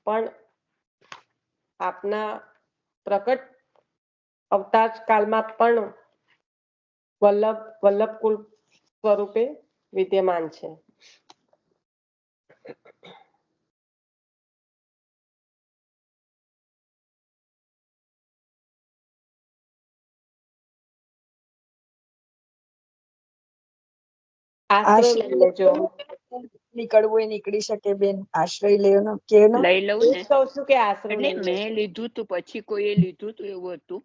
પણ આપના પ્રકટ અવતાર કાળમાં પણ વલ્લભ કુલ સ્વરૂપે વિદ્યમાન છે. આશ્રય લઈ લેજો. નીકળવું એ નીકળી શકે બેન. આશ્રય લેવાનો કેનો લઈ લઉં ને. કહું છું કે આશ્રય એટલે લઈ મેં લેજો. લીધું તું, પછી કોઈએ લીધું તું એવું હતું.